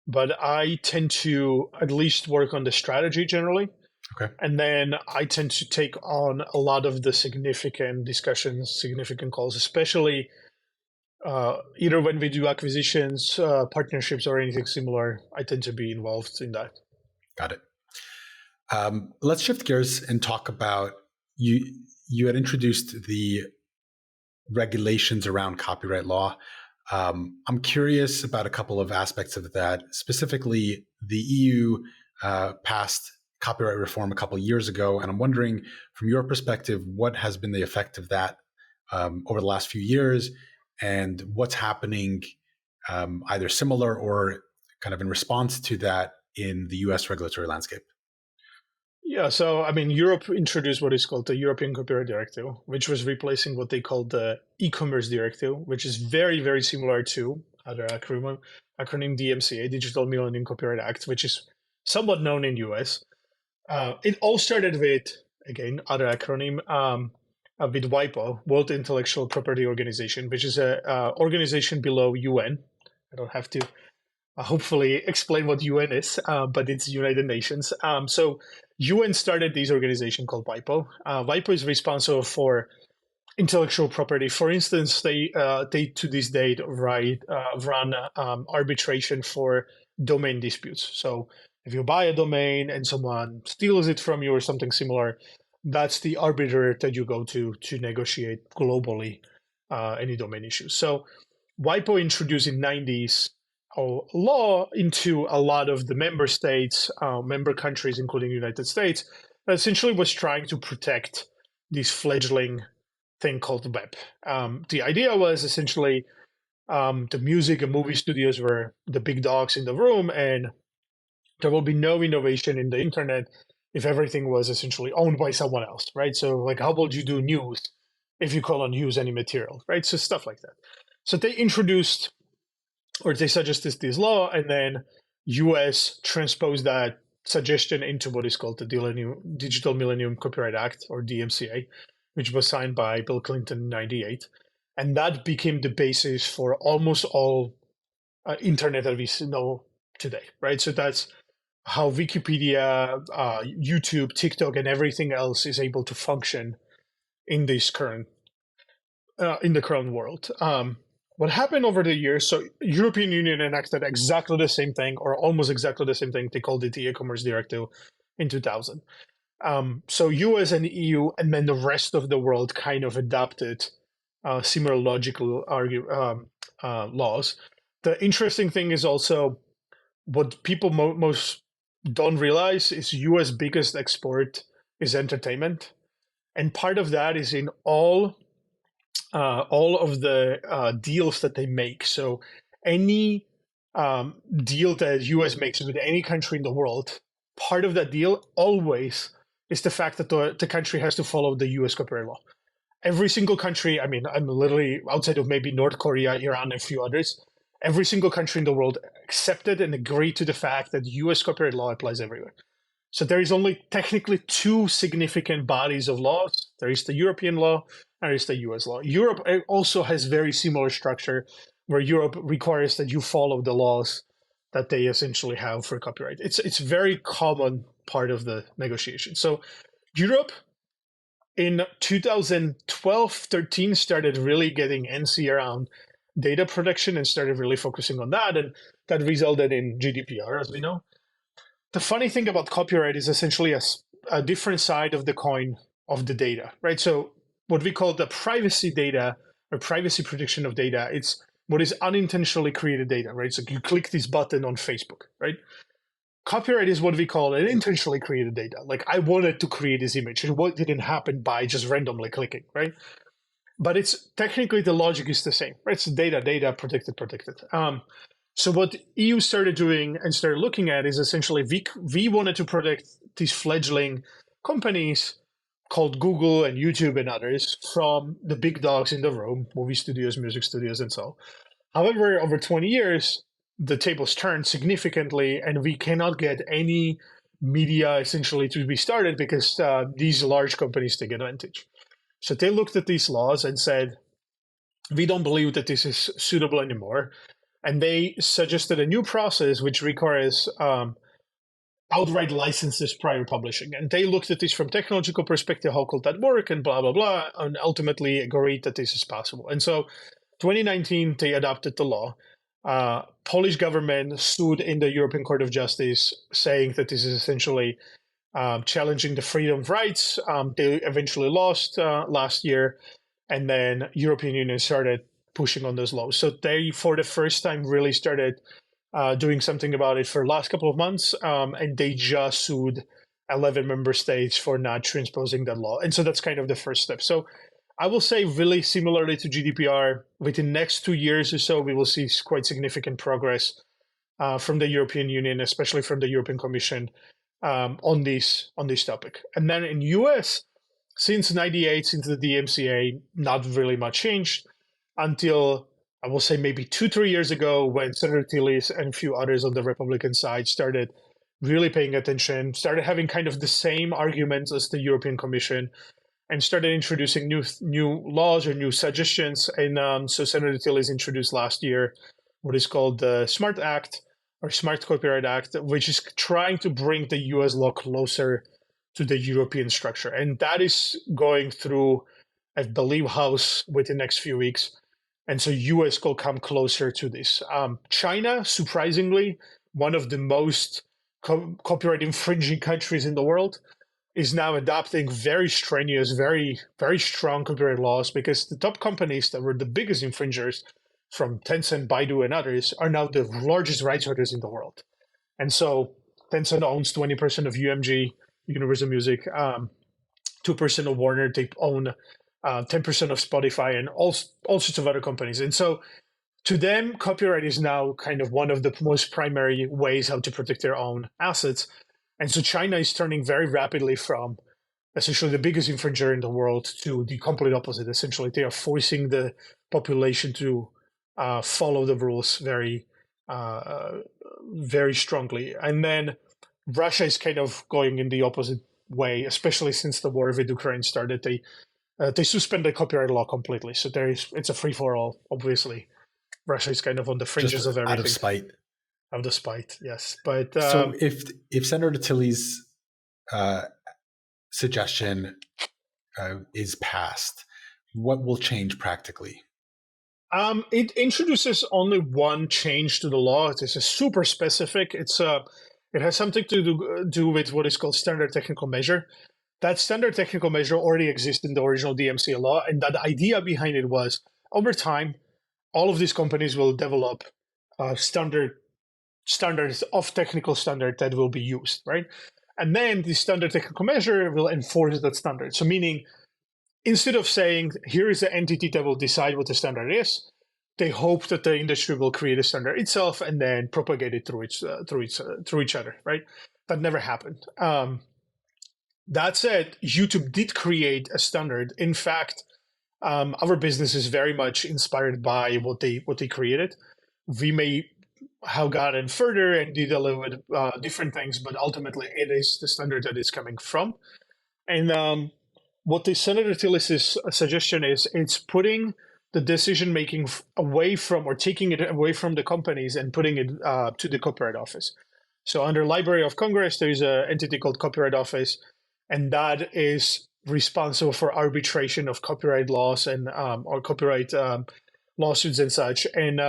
but I tend to at least work on the strategy generally. Okay. And then I tend to take on a lot of the significant discussions, significant calls, especially either when we do acquisitions, partnerships, or anything similar. I tend to be involved in that. Got it. Let's shift gears and talk about you. You had introduced the regulations around copyright law. I'm curious about a couple of aspects of that. Specifically, the EU passed copyright reform a couple of years ago, and I'm wondering, from your perspective, what has been the effect of that over the last few years, and what's happening either similar or kind of in response to that in the US regulatory landscape? Yeah, so I mean, Europe introduced what is called the European Copyright Directive, which was replacing what they called the e-commerce directive, which is very, very similar to other acronym DMCA, Digital Millennium Copyright Act, which is somewhat known in US. It all started with, again, other acronym, with WIPO, World Intellectual Property Organization, which is an organization below UN. I don't have to hopefully explain what UN is, but it's United Nations. So UN started this organization called WIPO. WIPO is responsible for intellectual property. For instance, they to this date run arbitration for domain disputes. So if you buy a domain and someone steals it from you or something similar, that's the arbiter that you go to negotiate globally any domain issues. So WIPO introduced in 90s law into a lot of the member states, member countries, including the United States, that essentially was trying to protect this fledgling thing called the web. The idea was essentially the music and movie studios were the big dogs in the room, and there will be no innovation in the internet if everything was essentially owned by someone else, right? So, like, how would you do news if you cannot use any material, right? So stuff like that. So they introduced, or they suggested this law, and then US transposed that suggestion into what is called the Digital Millennium Copyright Act, or DMCA, which was signed by Bill Clinton in 98. And that became the basis for almost all internet that we know today, right? So that's how Wikipedia, YouTube, TikTok, and everything else is able to function in this current in the current world. What happened over the years, so European Union enacted exactly the same thing, or almost exactly the same thing. They called it the e-commerce directive in 2000. So US and EU, and then the rest of the world kind of adopted similar logical laws. The interesting thing is also what people most don't realize is US biggest export is entertainment. And part of that is in all of the deals that they make. So any deal that US makes with any country in the world, part of that deal always is the fact that the country has to follow the US copyright law. Every single country, I mean, I'm literally outside of maybe North Korea, Iran, and a few others, every single country in the world accepted and agreed to the fact that US copyright law applies everywhere. So there is only technically two significant bodies of laws. There is the European law and there is the US law. Europe also has very similar structure, where Europe requires that you follow the laws that they essentially have for copyright. It's very common part of the negotiation. So Europe in 2012-13 started really getting antsy around data protection and started really focusing on that, and that resulted in GDPR, as we know. The funny thing about copyright is essentially a different side of the coin of the data, right? So what we call the privacy data or privacy protection of data, it's what is unintentionally created data, right? So you click this button on Facebook, right? Copyright is what we call an intentionally created data. Like, I wanted to create this image. It didn't happen by just randomly clicking, right? But it's technically, the logic is the same, right? It's data, protected. So what EU started doing and started looking at is essentially we wanted to protect these fledgling companies called Google and YouTube and others from the big dogs in the room, movie studios, music studios, and so on. However, over 20 years, the tables turned significantly, and we cannot get any media essentially to be started because these large companies take advantage. So they looked at these laws and said, we don't believe that this is suitable anymore. And they suggested a new process which requires outright licenses prior publishing. And they looked at this from technological perspective, how could that work, and blah, blah, blah, and ultimately agreed that this is possible. And so 2019, they adopted the law. Polish government sued in the European Court of Justice, saying that this is essentially challenging the freedom of rights. They eventually lost last year, and then European Union started pushing on those laws. So they, for the first time, really started doing something about it for the last couple of months, and they just sued 11 member states for not transposing that law. And so that's kind of the first step. So I will say, really similarly to GDPR, within the next 2 years or so, we will see quite significant progress from the European Union, especially from the European Commission, on this topic. And then in US, since '98, since the DMCA, not really much changed until I will say maybe 2-3 years ago, when Senator Tillis and a few others on the Republican side started really paying attention, started having kind of the same arguments as the European Commission, and started introducing new laws or new suggestions. And so Senator Tillis introduced last year what is called the SMART Act, or Smart Copyright Act, which is trying to bring the US law closer to the European structure. And that is going through, I believe, House within the next few weeks. And so US will come closer to this. China, surprisingly, one of the most copyright infringing countries in the world, is now adopting very strenuous, very, very strong copyright laws, because the top companies that were the biggest infringers, from Tencent, Baidu, and others, are now the largest rights holders in the world. And so Tencent owns 20% of UMG, Universal Music, 2% of Warner. They own 10% of Spotify, and all sorts of other companies. And so to them, copyright is now kind of one of the most primary ways how to protect their own assets. And so China is turning very rapidly from essentially the biggest infringer in the world to the complete opposite. Essentially, they are forcing the population to follow the rules very, very strongly. And then Russia is kind of going in the opposite way, especially since the war with Ukraine started. They suspended copyright law completely. So it's a free for all. Obviously, Russia is kind of on the fringes Just of everything. Out of spite. Out of spite, yes. But so if Senator Tillis' suggestion is passed, what will change practically? It introduces only one change to the law. It is super specific. It has something to do with what is called standard technical measure. That standard technical measure already exists in the original DMCA law, and that idea behind it was, over time, all of these companies will develop standards of technical standard that will be used, right? And then the standard technical measure will enforce that standard. So meaning, instead of saying, here is the entity that will decide what the standard is, they hope that the industry will create a standard itself and then propagate it through each other, right? That never happened. That said, YouTube did create a standard. In fact, our business is very much inspired by what they created. We may have gotten further and did a little bit different things, but ultimately it is the standard that it's coming from. And what the Senator Tillis' suggestion is, it's putting the decision making away from, or taking it away from the companies and putting it to the Copyright Office. So under Library of Congress, there is an entity called Copyright Office, and that is responsible for arbitration of copyright laws and or copyright lawsuits and such, and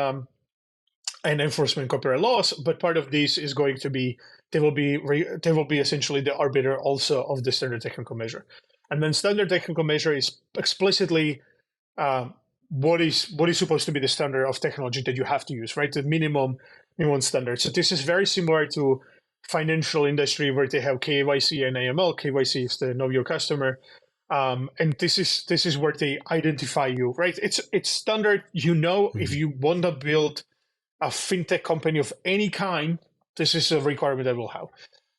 enforcement copyright laws. But part of this is going to be they will be essentially the arbiter also of the standard technical measure. And then standard technical measure is explicitly what is supposed to be the standard of technology that you have to use, right? The minimum standard. So this is very similar to financial industry, where they have KYC and AML. KYC is the know your customer, and this is where they identify you, right? It's standard. If you want to build a fintech company of any kind, this is a requirement that we'll have.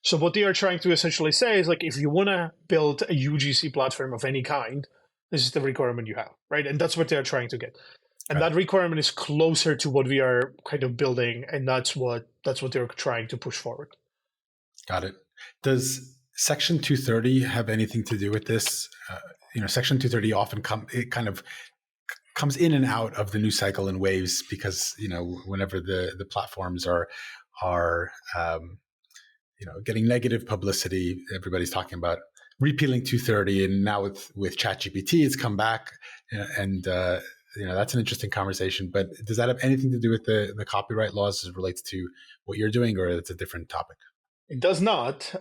So what they are trying to essentially say is, like, if you want to build a UGC platform of any kind, this is the requirement you have, right? And that's what they're trying to get. And that requirement is closer to what we are kind of building, and that's what they're trying to push forward. Got it. Does Section 230 have anything to do with this? Section 230 often comes in and out of the news cycle in waves, because whenever the platforms are getting negative publicity. Everybody's talking about repealing 230, and now with ChatGPT, it's come back, and that's an interesting conversation. But does that have anything to do with the copyright laws as it relates to what you're doing, or it's a different topic? It does not.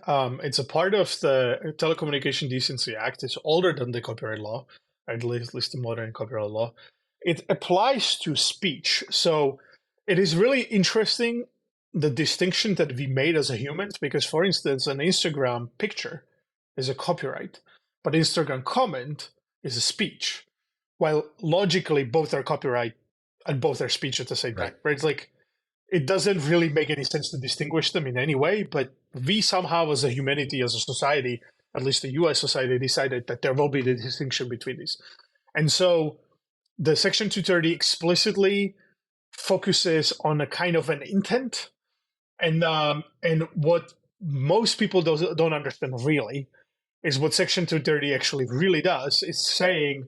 It's a part of the Telecommunication Decency Act. It's older than the copyright law, at least the modern copyright law. It applies to speech. So it is really interesting, the distinction that we made as a humans, because, for instance, an Instagram picture is a copyright, but Instagram comment is a speech. While logically, both are copyright and both are speech at the same time, right? It's like, it doesn't really make any sense to distinguish them in any way, but we somehow as a humanity, as a society, at least the US society, decided that there will be the distinction between these. And so the Section 230 explicitly focuses on a kind of an intent. And what most people don't understand really is what Section 230 actually really does is saying,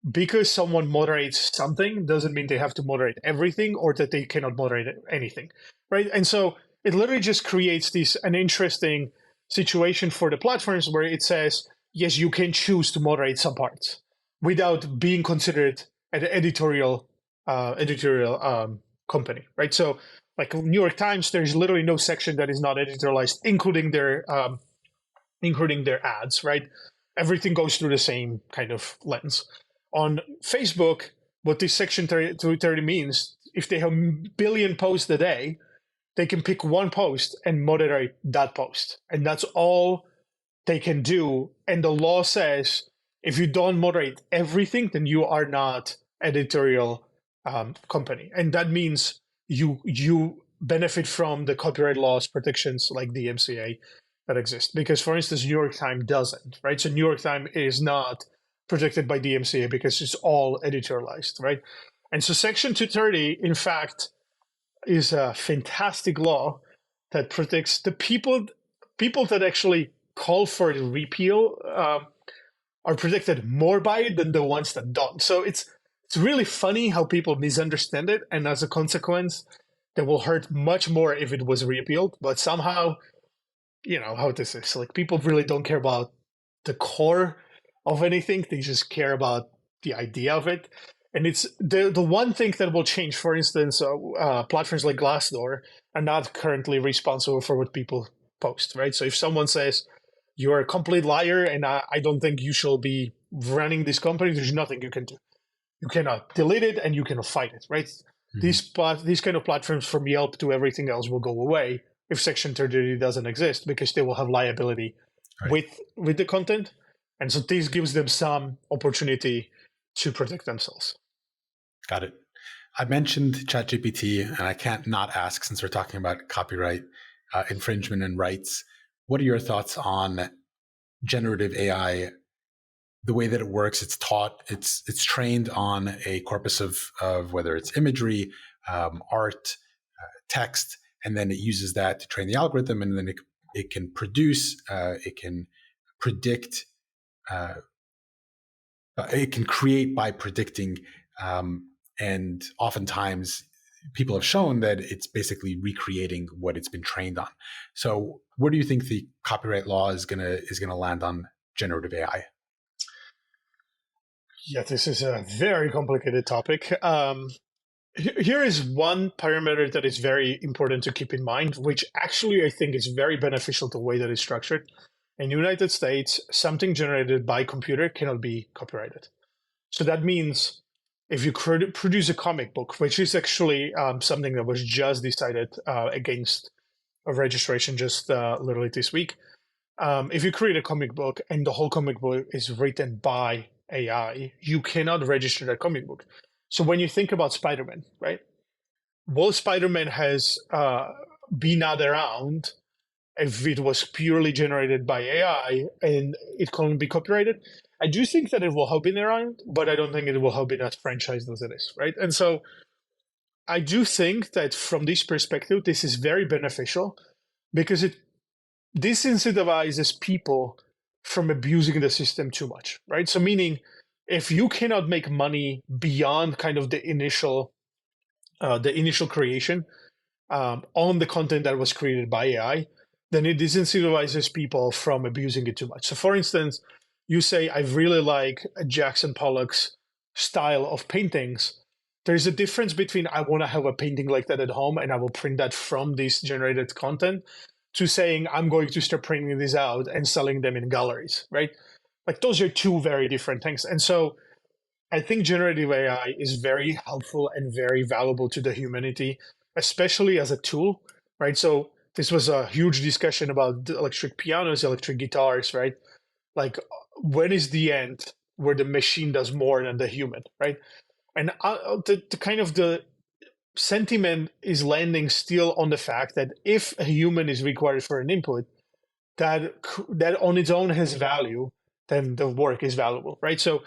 because someone moderates something doesn't mean they have to moderate everything or that they cannot moderate anything, right? And so it literally just creates an interesting situation for the platforms where it says, yes, you can choose to moderate some parts without being considered an editorial company, right? So like New York Times, there's literally no section that is not editorialized, including their ads, right? Everything goes through the same kind of lens. On Facebook, what this Section 230 means, if they have a billion posts a day, they can pick one post and moderate that post. And that's all they can do. And the law says, if you don't moderate everything, then you are not editorial company. And that means you benefit from the copyright laws protections like the MCA that exist. Because, for instance, New York Times doesn't, right? So New York Times is not protected by DMCA because it's all editorialized, right? And so Section 230, in fact, is a fantastic law that protects the people that actually call for the repeal are protected more by it than the ones that don't. So it's really funny how people misunderstand it, and as a consequence, they will hurt much more if it was repealed. But somehow, how this is, like, people really don't care about the core of anything. They just care about the idea of it. And it's the one thing that will change. For instance, platforms like Glassdoor are not currently responsible for what people post, right? So if someone says, you're a complete liar and I don't think you should be running this company, there's nothing you can do. You cannot delete it and you cannot fight it, right? Mm-hmm. These kind of platforms, from Yelp to everything else, will go away if Section 230 doesn't exist, because they will have liability with the content. And so this gives them some opportunity to protect themselves. Got it. I mentioned ChatGPT, and I can't not ask, since we're talking about copyright infringement and rights, what are your thoughts on generative AI, the way that it works? It's taught, it's trained on a corpus of whether it's imagery, art, text, and then it uses that to train the algorithm, and then it can produce, it can predict, it can create by predicting, and oftentimes people have shown that it's basically recreating what it's been trained on. So where do you think the copyright law is gonna land on generative AI? Yeah, this is a very complicated topic. Here is one parameter that is very important to keep in mind, which actually I think is very beneficial to the way that it's structured. In the United States, something generated by computer cannot be copyrighted. So that means if you produce a comic book, which is actually something that was just decided against a registration just literally this week. If you create a comic book and the whole comic book is written by AI, you cannot register that comic book. So when you think about Spider-Man, right? Will Spider-Man has been not around if it was purely generated by AI and it couldn't be copyrighted? I do think that it will have been around, but I don't think it will have been as franchised as it is, right? And so I do think that from this perspective, this is very beneficial because it disincentivizes people from abusing the system too much, right? So meaning, if you cannot make money beyond kind of the initial creation on the content that was created by AI, then it disincentivizes people from abusing it too much. So for instance, you say, I really like Jackson Pollock's style of paintings. There's a difference between I want to have a painting like that at home and I will print that from this generated content to saying I'm going to start printing these out and selling them in galleries, right? Like those are two very different things. And so I think generative AI is very helpful and very valuable to the humanity, especially as a tool, right? So this was a huge discussion about the electric pianos, electric guitars, right? Like when is the end where the machine does more than the human, right? And the kind of the sentiment is landing still on the fact that if a human is required for an input, that on its own has value, then the work is valuable, right? So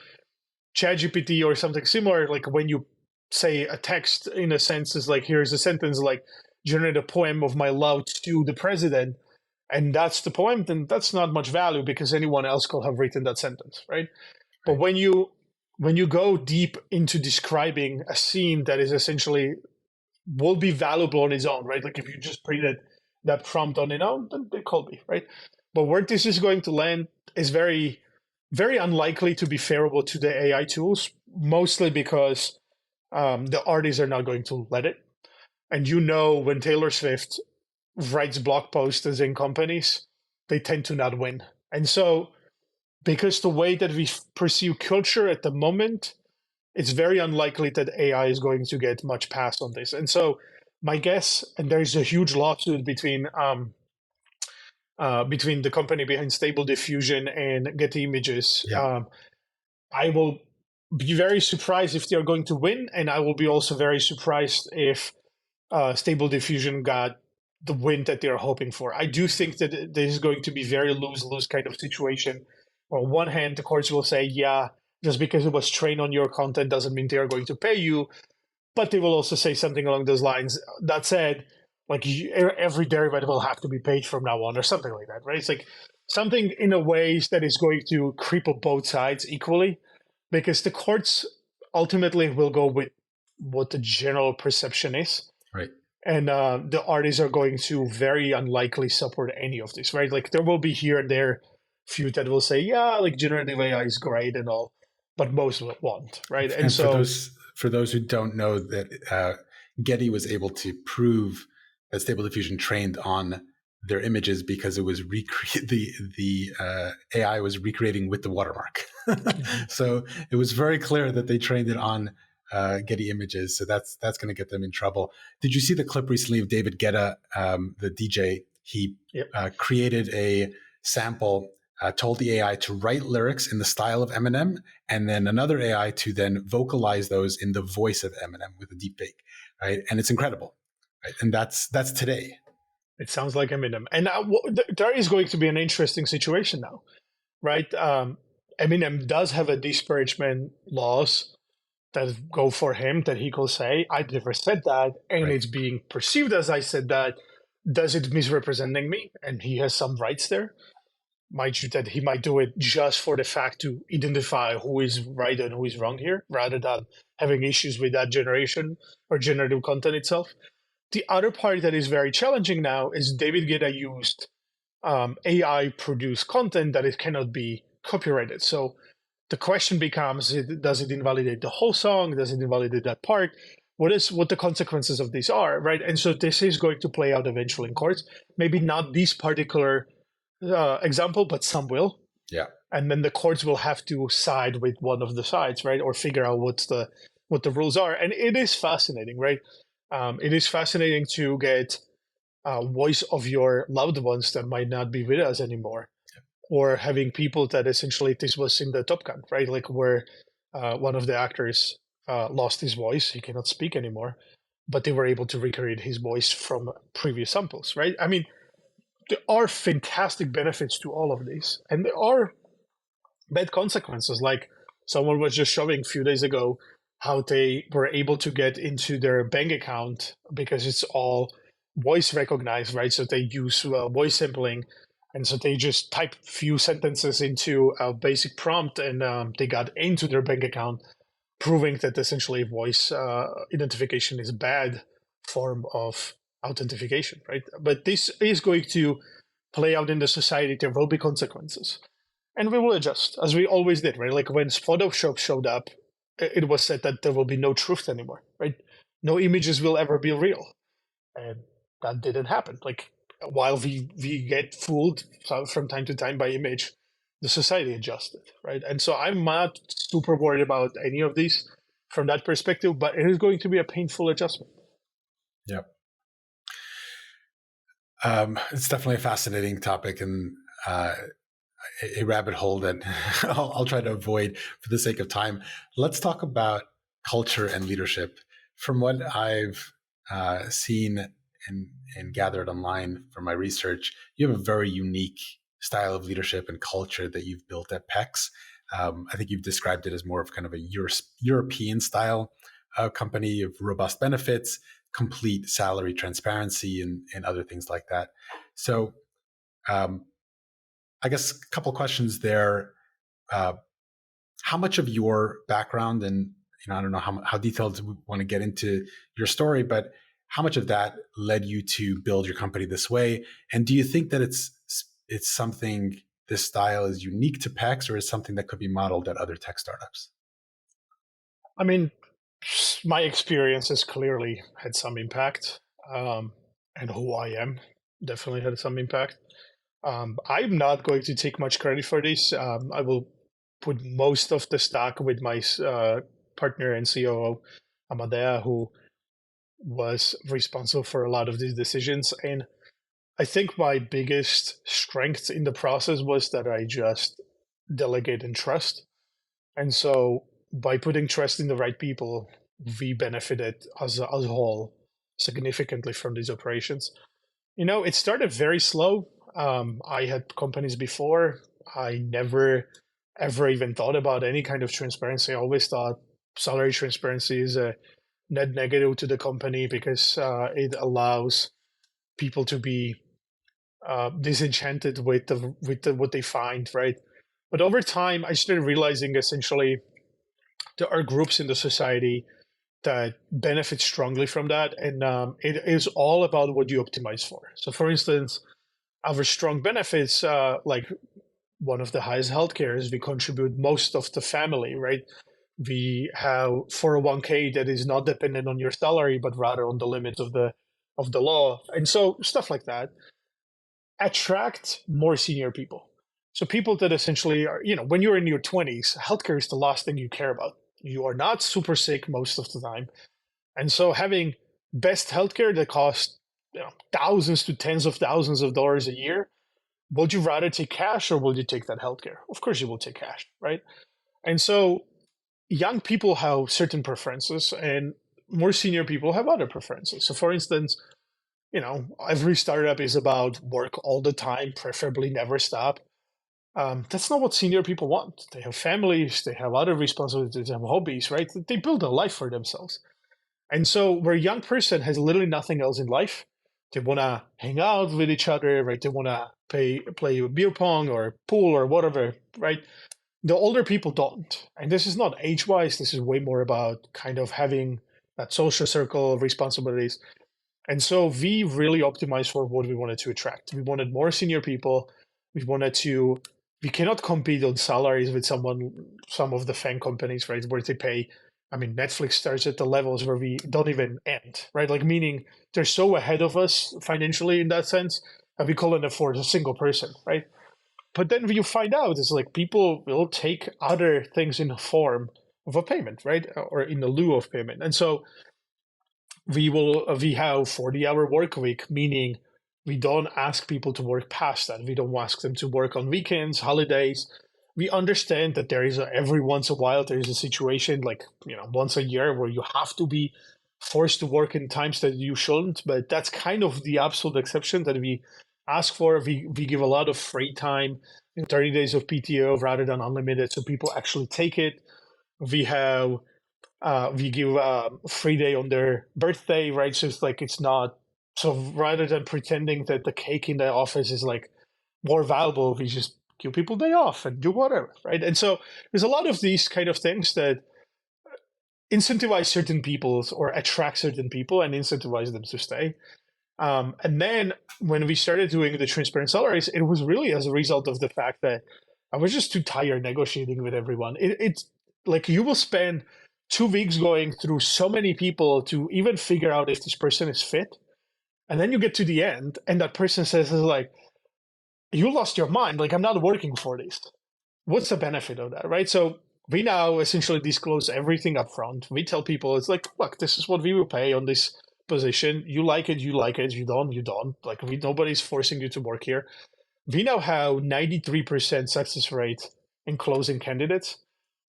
ChatGPT or something similar, like when you say a text in a sense is like, here's a sentence like generate a poem of my love to the president, and that's the poem, then that's not much value because anyone else could have written that sentence, right? But when you go deep into describing a scene that is essentially will be valuable on its own, right? Like if you just printed that prompt on its own, then it could be, right? But where this is going to land is very, very unlikely to be favorable to the AI tools, mostly because the artists are not going to let it. And you know, when Taylor Swift writes blog posts in companies, they tend to not win. And so, because the way that we perceive culture at the moment, it's very unlikely that AI is going to get much pass on this. And so, my guess, and there's a huge lawsuit between the company behind Stable Diffusion and Getty Images. Yeah. I will be very surprised if they are going to win, and I will be also very surprised if Stable Diffusion got the win that they're hoping for. I do think that this is going to be very lose-lose kind of situation. On one hand, the courts will say, yeah, just because it was trained on your content doesn't mean they are going to pay you. But they will also say something along those lines. That said, like every derivative will have to be paid from now on or something like that, right? It's like something in a way that is going to cripple both sides equally, because the courts ultimately will go with what the general perception is. Right. And the artists are going to very unlikely support any of this, right? Like there will be here and there few that will say, yeah, like generative AI is great and all, but most won't, right? And so for those who don't know, that Getty was able to prove that Stable Diffusion trained on their images because it was the AI was recreating with the watermark. So it was very clear that they trained it on Getty Images. So that's going to get them in trouble. Did you see the clip recently of David Guetta, the DJ? He created a sample, told the AI to write lyrics in the style of Eminem, and then another AI to then vocalize those in the voice of Eminem with a deepfake, right? And it's incredible, right? And that's today. It sounds like Eminem. And there is going to be an interesting situation now, right? Eminem does have a disparagement laws that go for him that he could say, I never said that, and right. It's being perceived as I said that. Does it misrepresenting me? And he has some rights there. Mind you, that he might do it just for the fact to identify who is right and who is wrong here, rather than having issues with that generation or generative content itself. The other part that is very challenging now is David Guetta used AI-produced content that it cannot be copyrighted. So the question becomes, does it invalidate the whole song? Does it invalidate that part? What the consequences of this are, right? And so this is going to play out eventually in courts. Maybe not this particular example, but some will. Yeah. And then the courts will have to side with one of the sides, right? Or figure out what the rules are. And it is fascinating, right? It is fascinating to get voice of your loved ones that might not be with us anymore. Or having people that essentially, this was in the Top Gun, right? Like where one of the actors lost his voice. He cannot speak anymore, but they were able to recreate his voice from previous samples, right? I mean, there are fantastic benefits to all of these, and there are bad consequences. Like someone was just showing a few days ago how they were able to get into their bank account because it's all voice recognized, right? So they use voice sampling. And so they just type few sentences into a basic prompt and they got into their bank account, proving that essentially voice identification is a bad form of authentication, right? But this is going to play out in the society, there will be consequences. And we will adjust, as we always did, right? Like when Photoshop showed up, it was said that there will be no truth anymore, right? No images will ever be real. And that didn't happen. Like while we get fooled from time to time by image, the society adjusted, right? And so I'm not super worried about any of these from that perspective, but it is going to be a painful adjustment. Yep. It's definitely a fascinating topic and a rabbit hole that I'll try to avoid for the sake of time. Let's talk about culture and leadership. From what I've seen and gathered online from my research, you have a very unique style of leadership and culture that you've built at PEX. I think you've described it as more of kind of a European style company of robust benefits, complete salary transparency, and other things like that. So I guess a couple questions there. How much of your background, and I don't know how detailed we want to get into your story, but how much of that led you to build your company this way? And do you think that it's something, this style is unique to PEX, or is something that could be modeled at other tech startups? I mean, my experience has clearly had some impact, and who I am definitely had some impact. I'm not going to take much credit for this. I will put most of the stock with my partner and COO, Amadea, who was responsible for a lot of these decisions. And I think my biggest strength in the process was that I just delegate and trust. And so by putting trust in the right people, we benefited as a whole significantly from these operations. It started very slow. I had companies before. I never ever even thought about any kind of transparency. I always thought salary transparency is a net negative to the company because it allows people to be disenchanted with what they find, right? But over time, I started realizing essentially there are groups in the society that benefit strongly from that, and it is all about what you optimize for. So, for instance, our strong benefits, like one of the highest healthcare, is we contribute most of the family, right? We have 401k that is not dependent on your salary, but rather on the limits of the law, and so stuff like that attract more senior people. So people that essentially are, when you're in your 20s, healthcare is the last thing you care about. You are not super sick most of the time, and so having best healthcare that costs thousands to tens of thousands of dollars a year, would you rather take cash or will you take that healthcare? Of course you will take cash, right? And so young people have certain preferences and more senior people have other preferences. So for instance, every startup is about work all the time, preferably never stop. That's not what senior people want. They have families, they have other responsibilities, they have hobbies, right? They build a life for themselves. And so where a young person has literally nothing else in life, they want to hang out with each other, right? They want to play beer pong or pool or whatever, right? The older people don't. And this is not age-wise. This is way more about kind of having that social circle of responsibilities. And so we really optimized for what we wanted to attract. We wanted more senior people. We cannot compete on salaries with some of the FANG companies, right? Where they pay, Netflix starts at the levels where we don't even end, right? Like meaning they're so ahead of us financially in that sense that we couldn't afford a single person, right? But then you find out it's like people will take other things in the form of a payment, right? Or in the lieu of payment. And so we have 40-hour work week, meaning we don't ask people to work past that. We don't ask them to work on weekends, holidays. We understand that there is every once in a while there is a situation like once a year where you have to be forced to work in times that you shouldn't, but that's kind of the absolute exception that we ask for. We give a lot of free time, 30 days of PTO rather than unlimited, so people actually take it. We give a free day on their birthday, right? So it's not, so rather than pretending that the cake in the office is like more valuable, we just give people day off and do whatever, right? And so there's a lot of these kind of things that incentivize certain people or attract certain people and incentivize them to stay. And then when we started doing the transparent salaries, it was really as a result of the fact that I was just too tired negotiating with everyone. It's like you will spend 2 weeks going through so many people to even figure out if this person is fit. And then you get to the end and that person says, like, you lost your mind. Like, I'm not working for this. What's the benefit of that, right? So we now essentially disclose everything up front. We tell people, it's like, look, this is what we will pay on this position. You like it, you like it. You don't, you don't. Like, nobody's forcing you to work here. We now have 93% success rate in closing candidates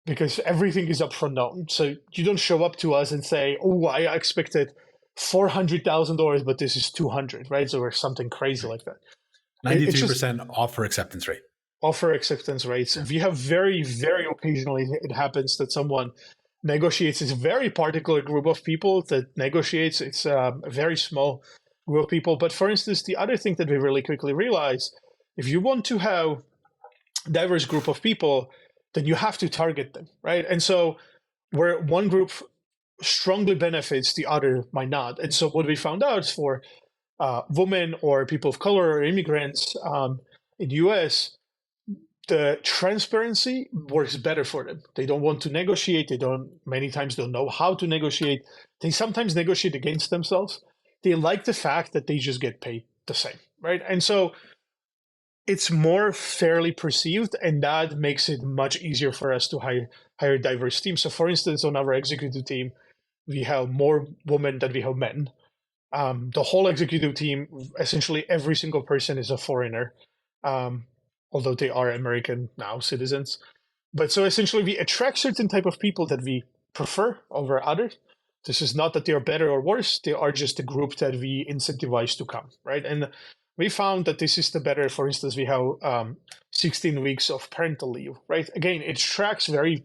because everything is upfront known. So you don't show up to us and say, oh, I expected $400,000, but this is 200, right? So or something crazy like that. 93% offer acceptance rate. Offer acceptance rates. Yeah. We have very, very occasionally it happens that someone negotiates. It's a very particular group of people that negotiates. It's a very small group of people. But for instance, the other thing that we really quickly realize, if you want to have a diverse group of people, then you have to target them, right? And so where one group strongly benefits, the other might not. And so what we found out is for women or people of color or immigrants in the US, the transparency works better for them. They don't want to negotiate. They many times don't know how to negotiate. They sometimes negotiate against themselves. They like the fact that they just get paid the same, right? And so it's more fairly perceived, and that makes it much easier for us to hire diverse teams. So for instance, on our executive team, we have more women than we have men. The whole executive team, essentially every single person is a foreigner. Although they are American now citizens. But so essentially we attract certain type of people that we prefer over others. This is not that they are better or worse. They are just a group that we incentivize to come, right? And we found that this is the better. For instance, we have 16 weeks of parental leave, right? Again, it attracts very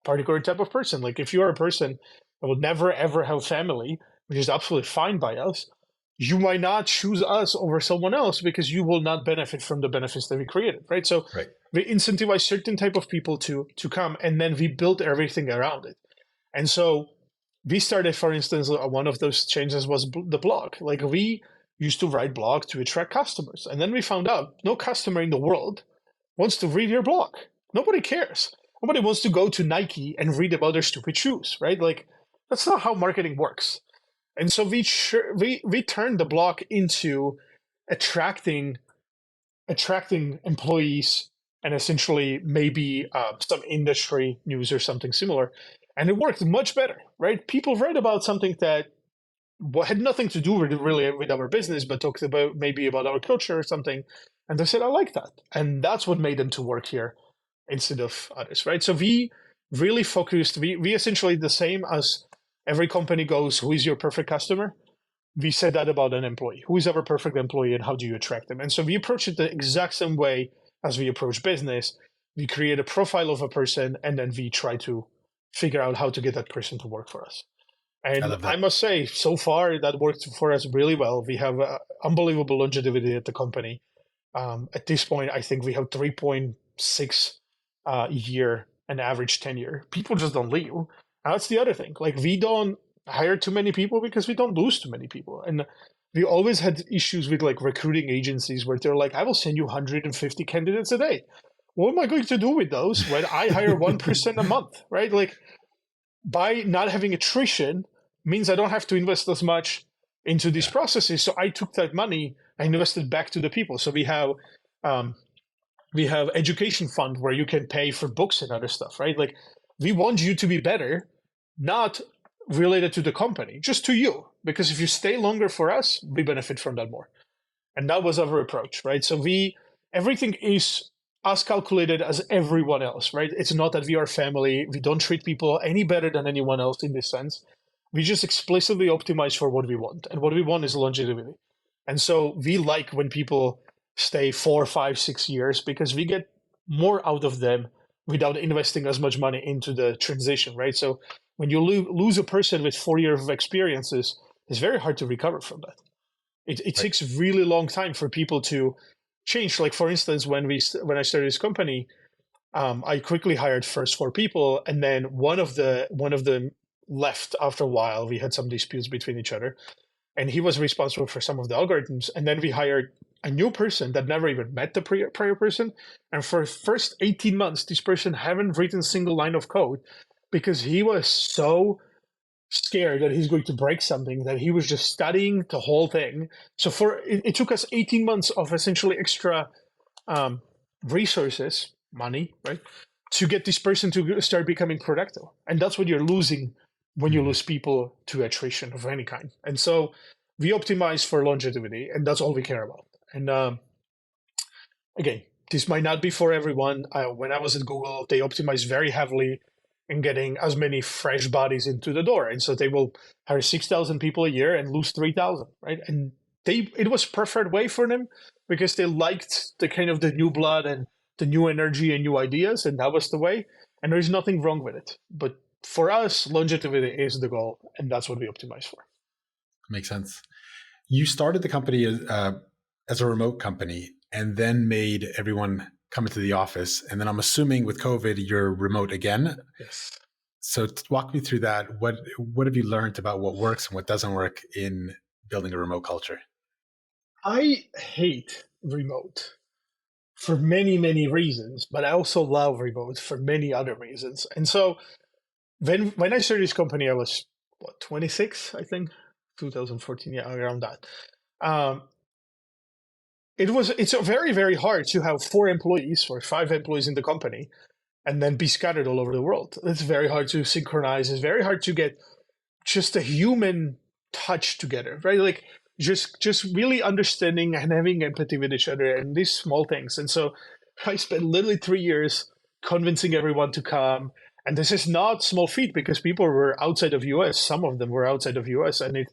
particular type of person. Like if you are a person that will never, ever have family, which is absolutely fine by us, you might not choose us over someone else because you will not benefit from the benefits that we created, right? So we incentivize certain type of people to come, and then we build everything around it. And so we started, for instance, one of those changes was the blog. Like we used to write blog to attract customers. And then we found out no customer in the world wants to read your blog. Nobody cares. Nobody wants to go to Nike and read about their stupid shoes, right? Like that's not how marketing works. And so we turned the blog into attracting employees and essentially maybe some industry news or something similar. And it worked much better, right? People read about something that had nothing to do with our business, but talked about maybe about our culture or something. And they said, I like that. And that's what made them to work here instead of others, right? So we really focused, we essentially the same as every company goes, who is your perfect customer? We said that about an employee. Who is our perfect employee and how do you attract them? And so we approach it the exact same way as we approach business. We create a profile of a person and then we try to figure out how to get that person to work for us. And I must say, so far that worked for us really well. We have unbelievable longevity at the company. At this point, I think we have 3.6 year an average tenure. People just don't leave. That's the other thing. Like we don't hire too many people because we don't lose too many people. And we always had issues with like recruiting agencies where they're like, I will send you 150 candidates a day. What am I going to do with those when I hire 1% a month, right? Like by not having attrition means I don't have to invest as much into these processes. So I took that money, I invested back to the people. So we have education fund where you can pay for books and other stuff, right? Like we want you to be better, not related to the company, just to you. Because if you stay longer for us, we benefit from that more. And that was our approach, right? So everything is as calculated as everyone else, right? It's not that we are family. We don't treat people any better than anyone else in this sense. We just explicitly optimize for what we want. And what we want is longevity. And so we like when people stay 4, 5, 6 years because we get more out of them without investing as much money into the transition, right? So when you lose a person with 4 years of experiences, it's very hard to recover from that. It takes a really long time for people to change. Like for instance, when I started this company, I quickly hired first 4 people, and then one of them left after a while. We had some disputes between each other, and he was responsible for some of the algorithms. And then we hired a new person that never even met the prior person. And for the first 18 months, this person haven't written a single line of code because he was so scared that he's going to break something that he was just studying the whole thing. So it took us 18 months of essentially extra resources, money, right, to get this person to start becoming productive. And that's what you're losing when you lose people to attrition of any kind. And so we optimize for longevity, and that's all we care about. And again, this might not be for everyone. When I was at Google, they optimized very heavily in getting as many fresh bodies into the door. And so they will hire 6,000 people a year and lose 3,000, right? And it was preferred way for them because they liked the kind of the new blood and the new energy and new ideas, and that was the way. And there's nothing wrong with it. But for us, longevity is the goal, and that's what we optimize for. Makes sense. You started the company as a remote company and then made everyone come into the office. And then I'm assuming with COVID, you're remote again. Yes. So walk me through that. What have you learned about what works and what doesn't work in building a remote culture? I hate remote for many, many reasons, but I also love remote for many other reasons. And so when I started this company, I was 26, I think, 2014, yeah, around that. It's very, very hard to have 4 employees or 5 employees in the company and then be scattered all over the world. It's very hard to synchronize. It's very hard to get just a human touch together, right? Like just really understanding and having empathy with each other and these small things. And so I spent literally 3 years convincing everyone to come. And this is not small feat because people were outside of US. Some of them were outside of US, and it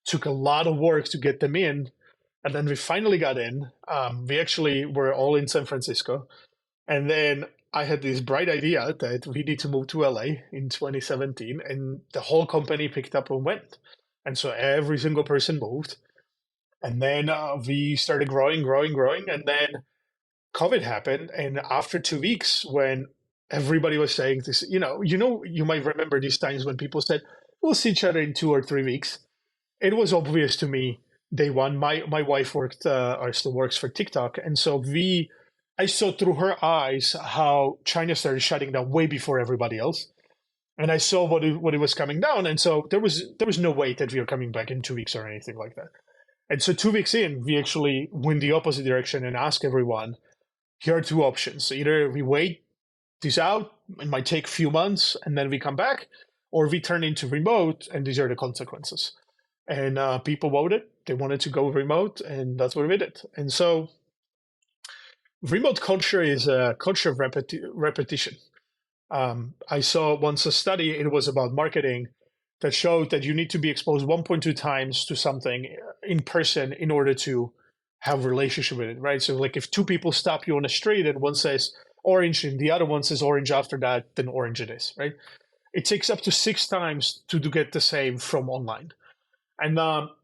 took a lot of work to get them in. And then we finally got in. We actually were all in San Francisco. And then I had this bright idea that we need to move to LA in 2017. And the whole company picked up and went. And so every single person moved. And then we started growing. And then COVID happened. And after 2 weeks, when everybody was saying this, you might remember these times when people said, we'll see each other in 2 or 3 weeks. It was obvious to me day one. My wife worked or still works for TikTok. And so I saw through her eyes how China started shutting down way before everybody else. And I saw what it was coming down. And so there was no way that we were coming back in 2 weeks or anything like that. And so 2 weeks in, we actually went the opposite direction and asked everyone, here are 2 options. Either we wait this out, it might take a few months, and then we come back, or we turn into remote, and these are the consequences. And people voted. They wanted to go remote, and that's what we did. And so remote culture is a culture of repetition. I saw once a study, it was about marketing, that showed that you need to be exposed 1.2 times to something in person in order to have a relationship with it, right? So like if 2 people stop you on the street and one says orange and the other one says orange after that, then orange it is, right? It takes up to 6 times to get the same from online. And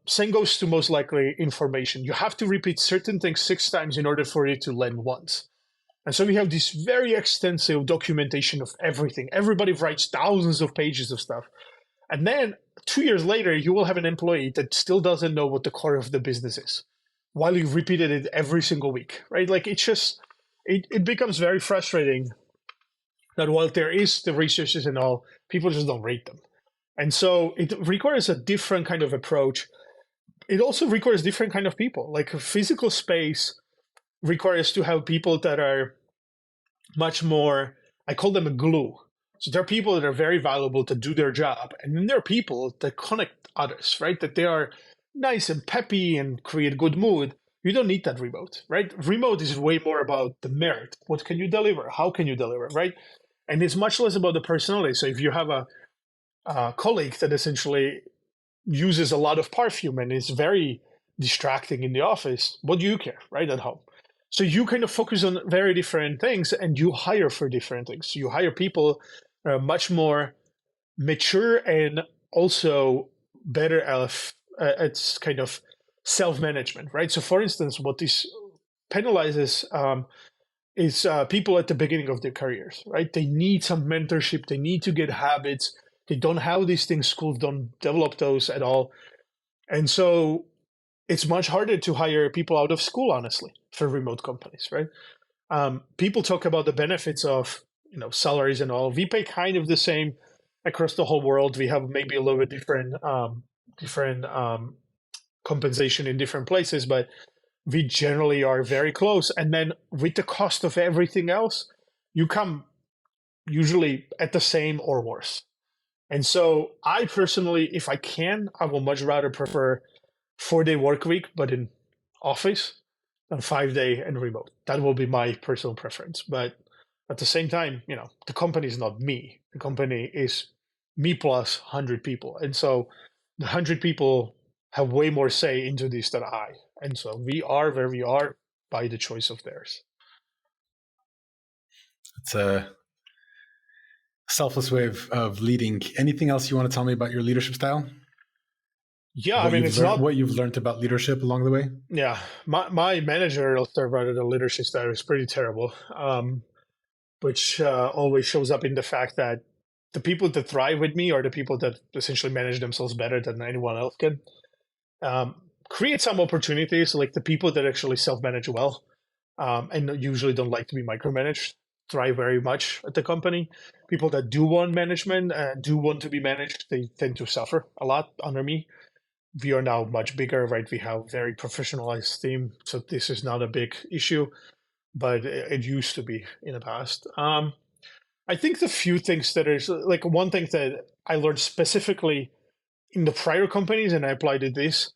same goes to most likely information. You have to repeat certain things 6 times in order for it to land once. And so we have this very extensive documentation of everything. Everybody writes thousands of pages of stuff. And then 2 years later, you will have an employee that still doesn't know what the core of the business is while you repeated it every single week, right? Like it becomes very frustrating that while there is the resources and all, people just don't rate them. And so it requires a different kind of approach. It also requires different kind of people. Like a physical space requires to have people that are much more, I call them a glue. So there are people that are very valuable to do their job. And then there are people that connect others, right? That they are nice and peppy and create good mood. You don't need that remote, right? Remote is way more about the merit. What can you deliver? How can you deliver, right? And it's much less about the personality. So if you have a colleague that essentially uses a lot of perfume and is very distracting in the office, what do you care, right, at home? So you kind of focus on very different things and you hire for different things. So you hire people that are much more mature and also better at kind of self-management, right? So for instance, what this penalizes is people at the beginning of their careers, right? They need some mentorship. They need to get habits. They don't have these things. Schools don't develop those at all. And so it's much harder to hire people out of school, honestly, for remote companies, right? People talk about the benefits of salaries and all. We pay kind of the same across the whole world. We have maybe a little bit different compensation in different places, but we generally are very close. And then with the cost of everything else, you come usually at the same or worse. And so I personally, if I can, I will much rather prefer 4-day work week, but in office, than 5-day and remote. That will be my personal preference. But at the same time, the company is not me. The company is me plus 100 people. And so the 100 people have way more say into this than I. And so we are where we are by the choice of theirs. It's a selfless way of leading. Anything else you want to tell me about your leadership style? Yeah, it's not what you've learned about leadership along the way. Yeah, my managerial style rather than leadership style is pretty terrible, which always shows up in the fact that the people that thrive with me are the people that essentially manage themselves better than anyone else can. Create some opportunities, like the people that actually self-manage well and usually don't like to be micromanaged thrive very much at the company. People that do want management and do want to be managed, they tend to suffer a lot under me. We are now much bigger, right? We have very professionalized team, so this is not a big issue, but it used to be in the past. I think the few things that is like one thing that I learned specifically in the prior companies, and I applied to this,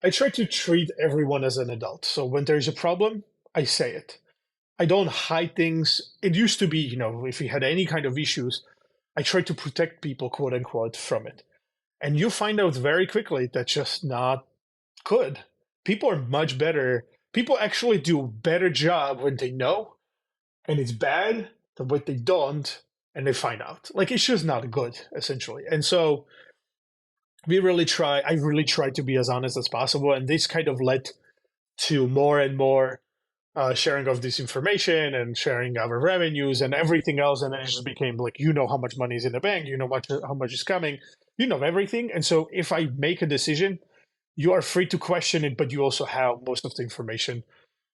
I try to treat everyone as an adult. So when there's a problem, I say it. I don't hide things. It used to be, if we had any kind of issues, I try to protect people, quote unquote, from it. And you find out very quickly that's just not good. People are much better. People actually do a better job when they know and it's bad than when they don't and they find out. Like, it's just not good, essentially. And so I really try to be as honest as possible. And this kind of led to more and more sharing of this information and sharing our revenues and everything else. And then it just became like, how much money is in the bank, how much is coming, everything. And so if I make a decision, you are free to question it, but you also have most of the information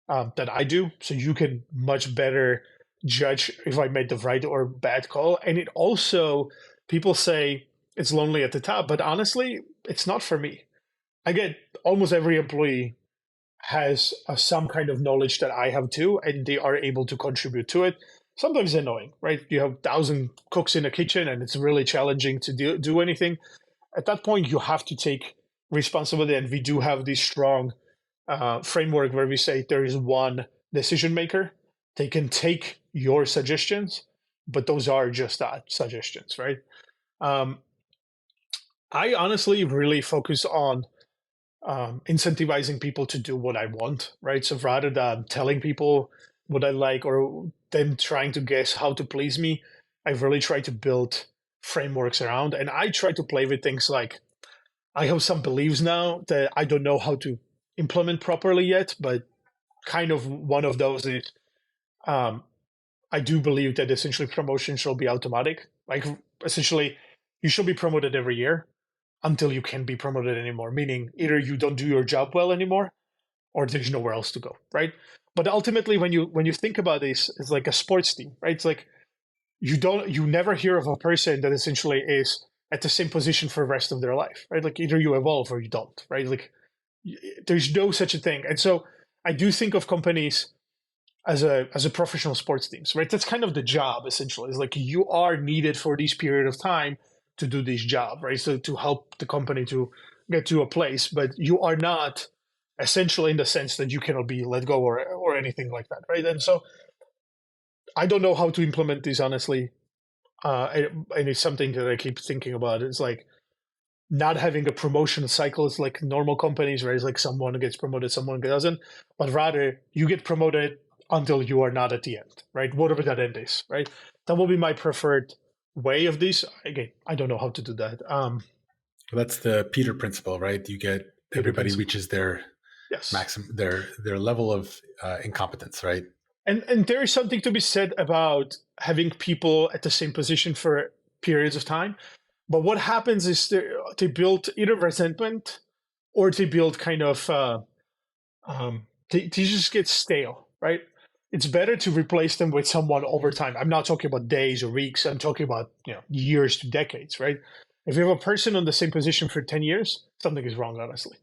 that I do. So you can much better judge if I made the right or bad call. And it also, people say it's lonely at the top, but honestly, it's not for me. I get almost every employee has some kind of knowledge that I have too, and they are able to contribute to it. Sometimes it's annoying, right? You have 1,000 cooks in a kitchen and it's really challenging to do anything. At that point, you have to take responsibility. And we do have this strong framework where we say there is one decision maker. They can take your suggestions, but those are just that, suggestions, right? I honestly really focus on incentivizing people to do what I want, right? So rather than telling people what I like or them trying to guess how to please me, I really try to build frameworks around. And I try to play with things like, I have some beliefs now that I don't know how to implement properly yet, but kind of one of those is I do believe that essentially promotion should be automatic. Like, essentially, you should be promoted every year until you can't be promoted anymore, meaning either you don't do your job well anymore or there's nowhere else to go, right? But ultimately, when you think about this, it's like a sports team, right? It's like you never hear of a person that essentially is at the same position for the rest of their life, right? Like, either you evolve or you don't, right? Like, there's no such a thing. And so I do think of companies as a professional sports teams, right? That's kind of the job, essentially. It's like, you are needed for this period of time to do this job, right? So to help the company to get to a place, but you are not essential in the sense that you cannot be let go or anything like that, right? And so I don't know how to implement this, honestly. And it's something that I keep thinking about. It's like not having a promotion cycle is like normal companies, right? It's like someone gets promoted, someone doesn't, but rather you get promoted until you are not at the end, right? Whatever that end is, right? That will be my preferred way of this. Again, I don't know how to do that. That's the Peter principle, right? You get everybody reaches their maximum, their level of incompetence, right? And there is something to be said about having people at the same position for periods of time. But what happens is they build either resentment or they build kind of they just get stale, right? It's better to replace them with someone over time. I'm not talking about days or weeks. I'm talking about years to decades, right? If you have a person on the same position for 10 years, something is wrong, honestly,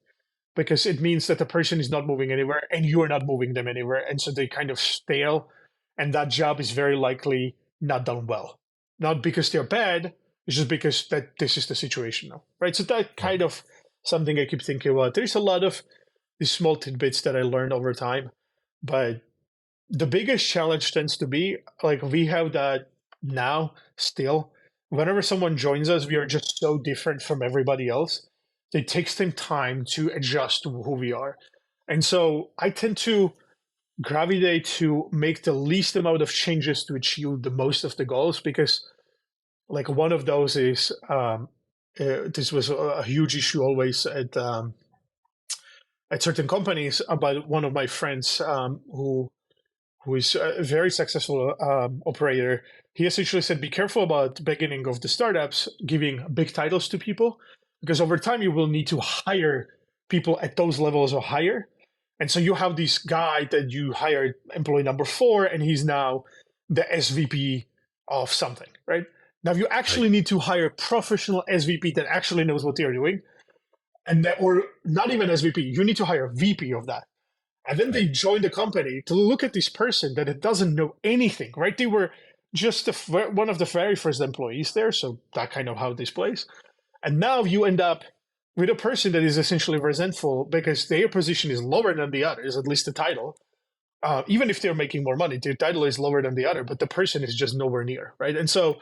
because it means that the person is not moving anywhere and you are not moving them anywhere. And so they kind of stale, and that job is very likely not done well. Not because they're bad, it's just because that this is the situation now, right? So that kind of something I keep thinking about. There's a lot of these small tidbits that I learned over time, but the biggest challenge tends to be like we have that now still. Whenever someone joins us, we are just so different from everybody else. It takes them time to adjust to who we are. And so I tend to gravitate to make the least amount of changes to achieve the most of the goals, because like one of those is this was a huge issue always at certain companies about one of my friends who is a very successful operator. He essentially said, be careful about the beginning of the startups giving big titles to people, because over time you will need to hire people at those levels or higher. And so you have this guy that you hired, employee number 4, and he's now the SVP of something, right? Now you actually need to hire a professional SVP that actually knows what they're doing. And that, or not even SVP, you need to hire a VP of that. And then they join the company to look at this person that it doesn't know anything, right? They were just one of the very first employees there, so that kind of how this plays. And now you end up with a person that is essentially resentful because their position is lower than the others, at least the title. Even if they're making more money, their title is lower than the other, but the person is just nowhere near, right? And so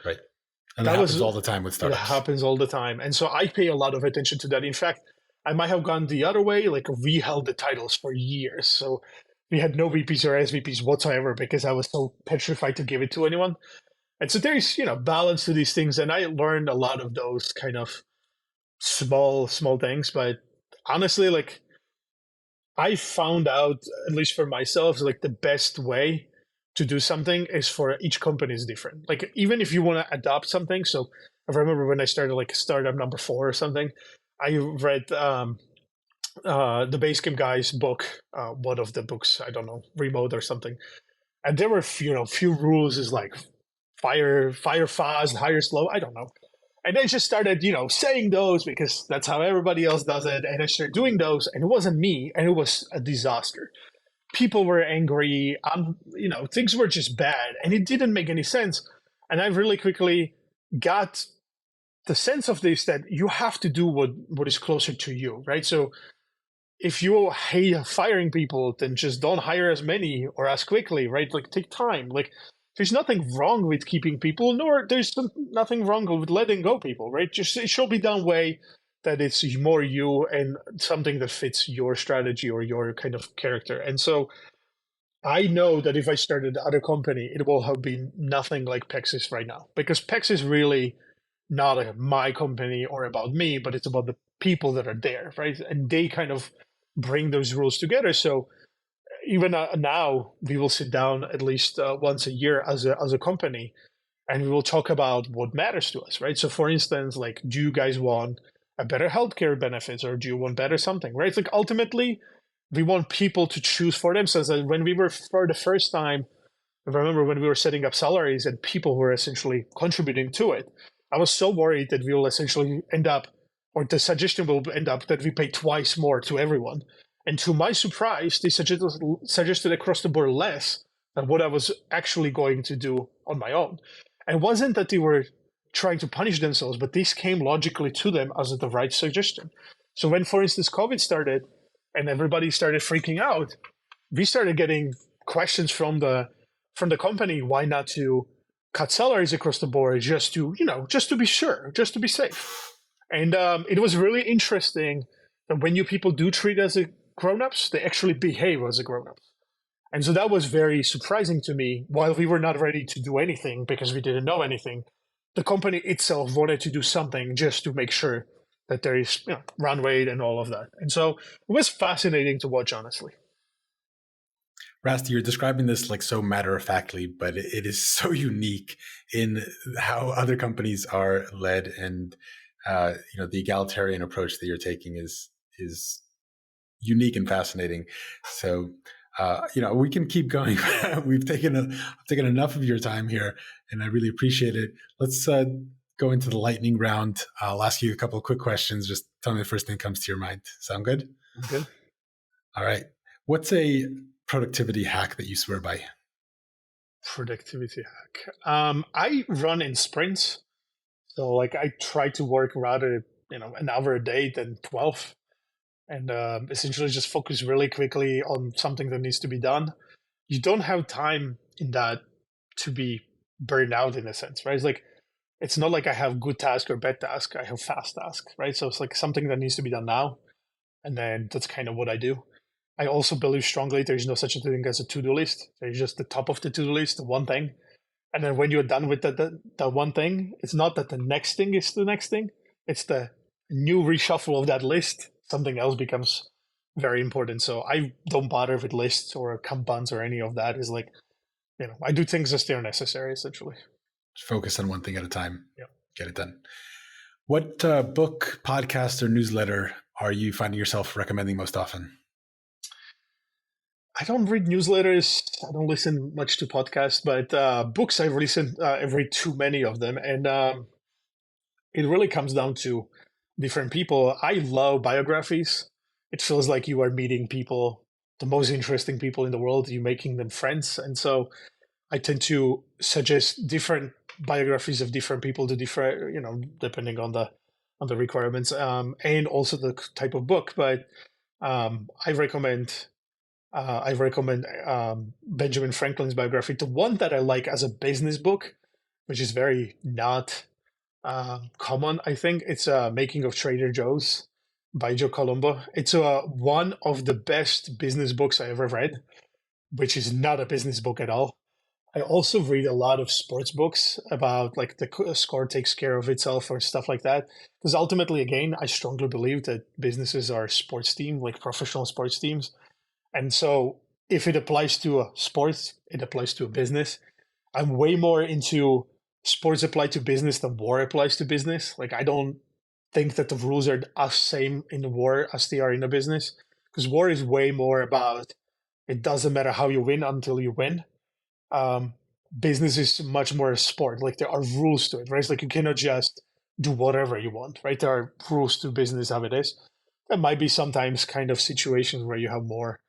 and that happens all the time with startups. It happens all the time. And so I pay a lot of attention to that. In fact, I might have gone the other way. Like we held the titles for years. So we had no VPs or SVPs whatsoever because I was so petrified to give it to anyone. And so there's, balance to these things. And I learned a lot of those kind of small things. But honestly, like I found out, at least for myself, like the best way to do something is for each company is different. Like even if you want to adopt something. So I remember when I started like startup number 4 or something, I read the Basecamp guy's book, one of the books, I don't know, Remote or something. And there were few rules is like fire fast, hire slow, I don't know. And I just started, saying those because that's how everybody else does it. And I started doing those, and it wasn't me, and it was a disaster. People were angry, things were just bad, and it didn't make any sense. And I really quickly got the sense of this, that you have to do what is closer to you, right? So if you hate firing people, then just don't hire as many or as quickly, right? Like take time. Like there's nothing wrong with keeping people, nor there's nothing wrong with letting go people, right? Just it should be done way that it's more you and something that fits your strategy or your kind of character. And so I know that if I started other company, it will have been nothing like PEX is right now, because PEX is really not my company or about me, but it's about the people that are there, right? And they kind of bring those rules together. So even now, we will sit down at least once a year as a company, and we will talk about what matters to us, right? So for instance, like, do you guys want a better healthcare benefits, or do you want better something, right? It's like ultimately, we want people to choose for themselves. And when we were for the first time, I remember when we were setting up salaries and people were essentially contributing to it, I was so worried that we will essentially end up, or the suggestion will end up that we pay twice more to everyone. And to my surprise, they suggested across the board less than what I was actually going to do on my own. And it wasn't that they were trying to punish themselves, but this came logically to them as the right suggestion. So when, for instance, COVID started and everybody started freaking out, we started getting questions from the company, why not to cut salaries across the board just to be sure, just to be safe. And it was really interesting that when you people do treat as a grown-ups, they actually behave as a grown-ups. And so that was very surprising to me. While we were not ready to do anything because we didn't know anything, the company itself wanted to do something just to make sure that there is runway and all of that. And so it was fascinating to watch, honestly. Rasty, you're describing this like so matter-of-factly, but it is so unique in how other companies are led, and the egalitarian approach that you're taking is is unique and fascinating. So, we can keep going. We've taken enough of your time here, and I really appreciate it. Let's go into the lightning round. I'll ask you a couple of quick questions. Just tell me the first thing that comes to your mind. Sound good? Good. All right. What's a productivity hack that you swear by? Productivity hack. I run in sprints. So like I try to work rather, an hour a day than 12, and essentially just focus really quickly on something that needs to be done. You don't have time in that to be burned out in a sense, right? It's not like I have good task or bad task. I have fast task, right? So it's like something that needs to be done now. And then that's kind of what I do. I also believe strongly there's no such a thing as a to-do list. There's just the top of the to-do list, the one thing. And then when you're done with that one thing, it's not that the next thing is the next thing. It's the new reshuffle of that list. Something else becomes very important. So I don't bother with lists or Kanbans or any of that. It's like, I do things as they're necessary, essentially. Focus on one thing at a time. Yeah. Get it done. What book, podcast, or newsletter are you finding yourself recommending most often? I don't read newsletters. I don't listen much to podcasts, but books I've listened. I've read too many of them, and it really comes down to different people. I love biographies. It feels like you are meeting people, the most interesting people in the world. You're making them friends, and so I tend to suggest different biographies of different people to different, depending on the requirements, and also the type of book. But I recommend. I recommend Benjamin Franklin's biography. The one that I like as a business book, which is very not common, I think, it's Making of Trader Joe's by Joe Colombo. It's one of the best business books I ever read, which is not a business book at all. I also read a lot of sports books about like the score takes care of itself or stuff like that. Because ultimately, again, I strongly believe that businesses are sports teams, like professional sports teams. And so if it applies to a sports, it applies to a business. I'm way more into sports apply to business than war applies to business. Like I don't think that the rules are as same in the war as they are in a business. Because war is way more about it doesn't matter how you win until you win. Business is much more a sport. Like there are rules to it, right? It's like you cannot just do whatever you want, right? There are rules to business how it is. There might be sometimes kind of situations where you have more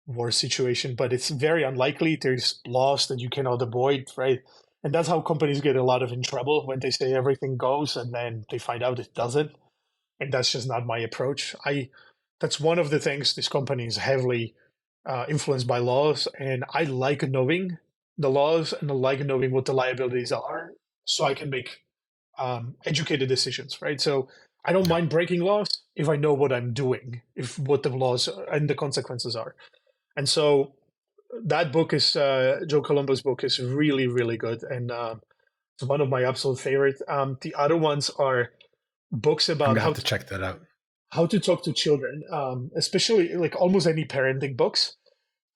war situation, but it's very unlikely. There's laws that you cannot avoid, right? And that's how companies get a lot of in trouble when they say everything goes and then they find out it doesn't. And that's just not my approach. That's one of the things this company is heavily influenced by laws, and I like knowing the laws and I like knowing what the liabilities are, so I can make educated decisions, right? So I don't mind breaking laws if I know what I'm doing, if what the laws and the consequences are. And so that book is Joe Colombo's book is really, really good, and it's one of my absolute favorite. The other ones are books about how to check that out. How to talk to children, especially like almost any parenting books.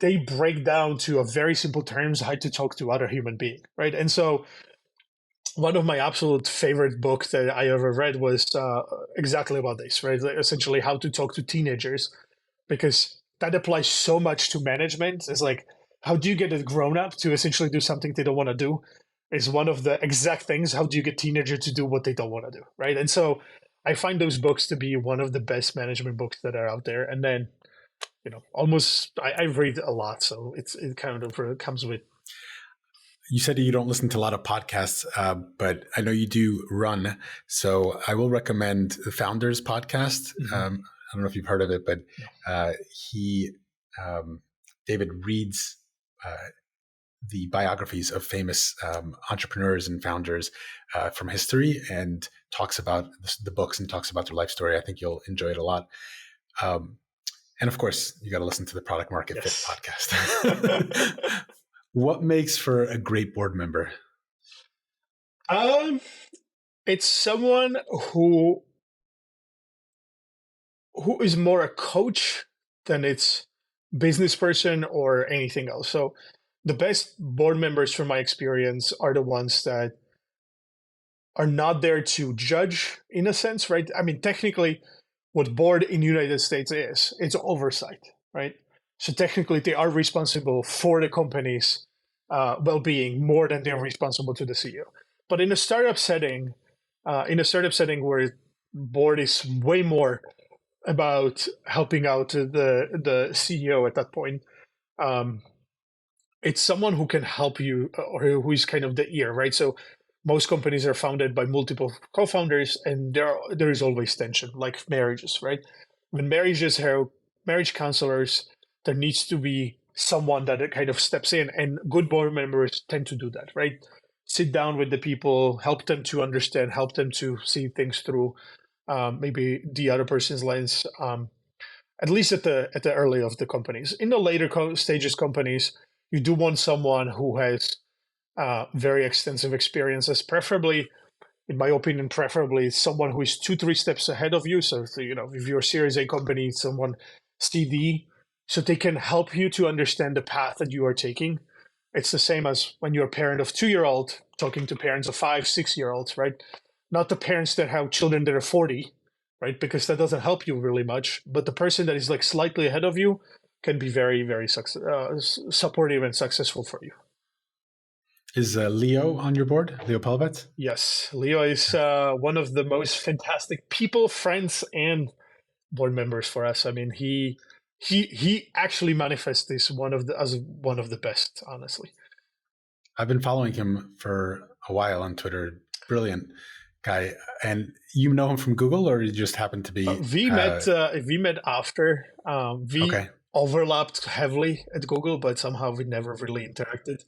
They break down to a very simple terms how to talk to other human being, right? And so one of my absolute favorite books that I ever read was exactly about this, right? Essentially how to talk to teenagers, because that applies so much to management. It's like, how do you get a grown up to essentially do something they don't want to do? Is one of the exact things. How do you get teenagers to do what they don't want to do, right? And so I find those books to be one of the best management books that are out there. And then, almost I read a lot, so it kind of comes with. You said you don't listen to a lot of podcasts, but I know you do run. So I will recommend the Founders podcast. Mm-hmm. I don't know if you've heard of it, but David reads the biographies of famous entrepreneurs and founders from history and talks about the books and talks about their life story. I think you'll enjoy it a lot. And of course, you got to listen to the Product Market Fit podcast. What makes for a great board member? It's someone who is more a coach than it's business person or anything else. So the best board members from my experience are the ones that are not there to judge in a sense, right? I mean, technically what board in the United States is. It's oversight, right? So technically, they are responsible for the company's well-being more than they're responsible to the CEO. But in a startup setting, where board is way more about helping out the CEO at that point, it's someone who can help you, or who is kind of the ear, right? So most companies are founded by multiple co-founders, and there is always tension, like marriages, right? When marriages have marriage counselors, there needs to be someone that kind of steps in, and good board members tend to do that, right? Sit down with the people, help them to understand, help them to see things through maybe the other person's lens. At least at the early of the companies. In the later stages companies, you do want someone who has very extensive experiences, preferably, in my opinion, preferably someone who is 2-3 steps ahead of you. So, if you're a Series A company, someone CD, so they can help you to understand the path that you are taking. It's the same as when you're a parent of 2-year-old talking to parents of 5-6-year-olds, right? Not the parents that have children that are 40, right? Because that doesn't help you really much. But the person that is like slightly ahead of you can be very, very supportive and successful for you. Is Leo on your board? Leo Petabytes? Yes, Leo is one of the most fantastic people, friends, and board members for us. I mean, he actually manifests this as one of the best, honestly. I've been following him for a while on Twitter. Brilliant guy. And you know him from Google, or you just happen to be? We met after. We Okay. overlapped heavily at Google, but somehow we never really interacted.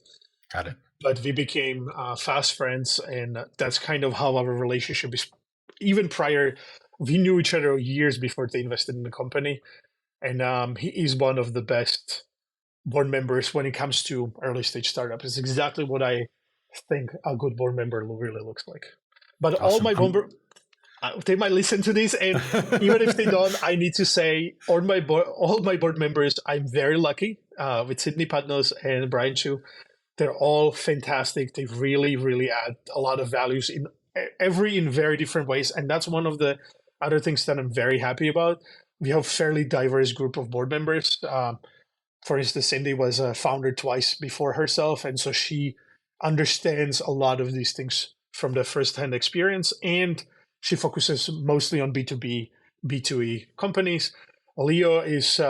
Got it. But we became fast friends, and that's kind of how our relationship is. Even prior, we knew each other years before they invested in the company, and he is one of the best board members when it comes to early stage startups. It's exactly what I think a good board member really looks like. But Awesome. all my board, they might listen to this, and even if they don't, I need to say, all my board members, I'm very lucky with Sydney Patnos and Brian Chu. They're all fantastic. They really, really add a lot of values in very different ways. And that's one of the other things that I'm very happy about. We have a fairly diverse group of board members. For instance, Cindy was a founder twice before herself. And so she understands a lot of these things from the firsthand experience. And she focuses mostly on B2B, B2E companies. Leo is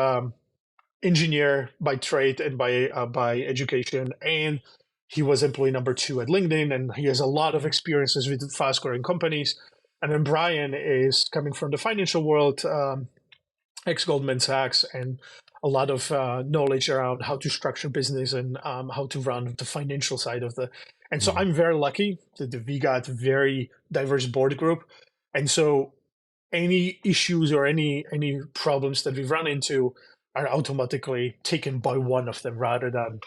engineer by trade and by education, and he was employee number 2 at LinkedIn, and he has a lot of experiences with fast growing companies. And then Brian is coming from the financial world, ex Goldman Sachs, and a lot of knowledge around how to structure business and how to run the financial side of the. And so I'm very lucky that we got a very diverse board group, and so any issues or any problems that we run into are automatically taken by one of them, rather than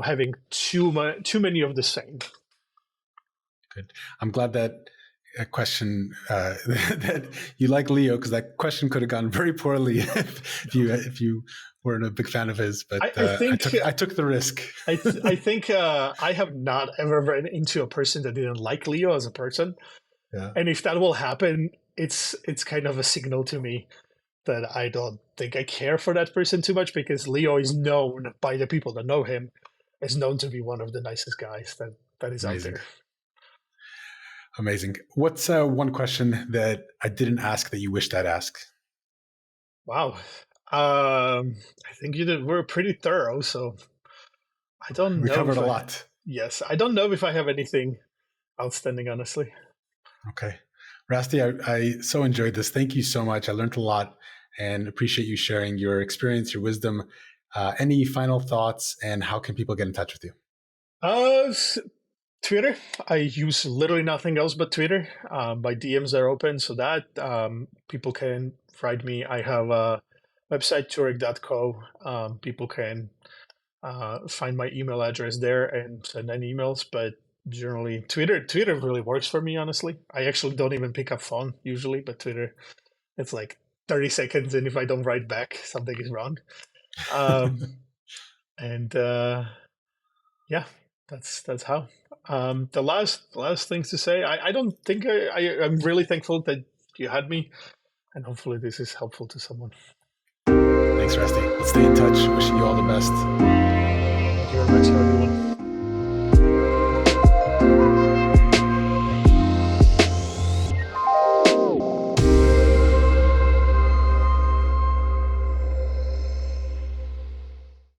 having too many of the same. Good. I'm glad that a question that you like Leo, because that question could have gone very poorly if you weren't a big fan of his. But I took the risk. I think I have not ever run into a person that didn't like Leo as a person. Yeah. And if that will happen, it's kind of a signal to me that I don't think I care for that person too much, because Leo is known by the people that know him, is known to be one of the nicest guys that is Amazing. out there. Amazing. What's one question that I didn't ask that you wished I'd ask? Wow. I think we're pretty thorough, so I don't know. We covered a lot. Yes. I don't know if I have anything outstanding, honestly. Okay. Rasty, I so enjoyed this. Thank you so much. I learned a lot and appreciate you sharing your experience, your wisdom. Any final thoughts, and how can people get in touch with you? Twitter. I use literally nothing else but Twitter. My DMs are open, so that people can write me. I have a website, turek.co. People can find my email address there and send any emails, but generally Twitter really works for me, honestly. I actually don't even pick up phone usually, but Twitter, it's like 30 seconds, and if I don't write back, something is wrong. And yeah, that's how. The last things to say, I don't think I'm really thankful that you had me. And hopefully this is helpful to someone. Thanks, Rasty. Let's stay in touch. Wishing you all the best. Thank you very much, everyone.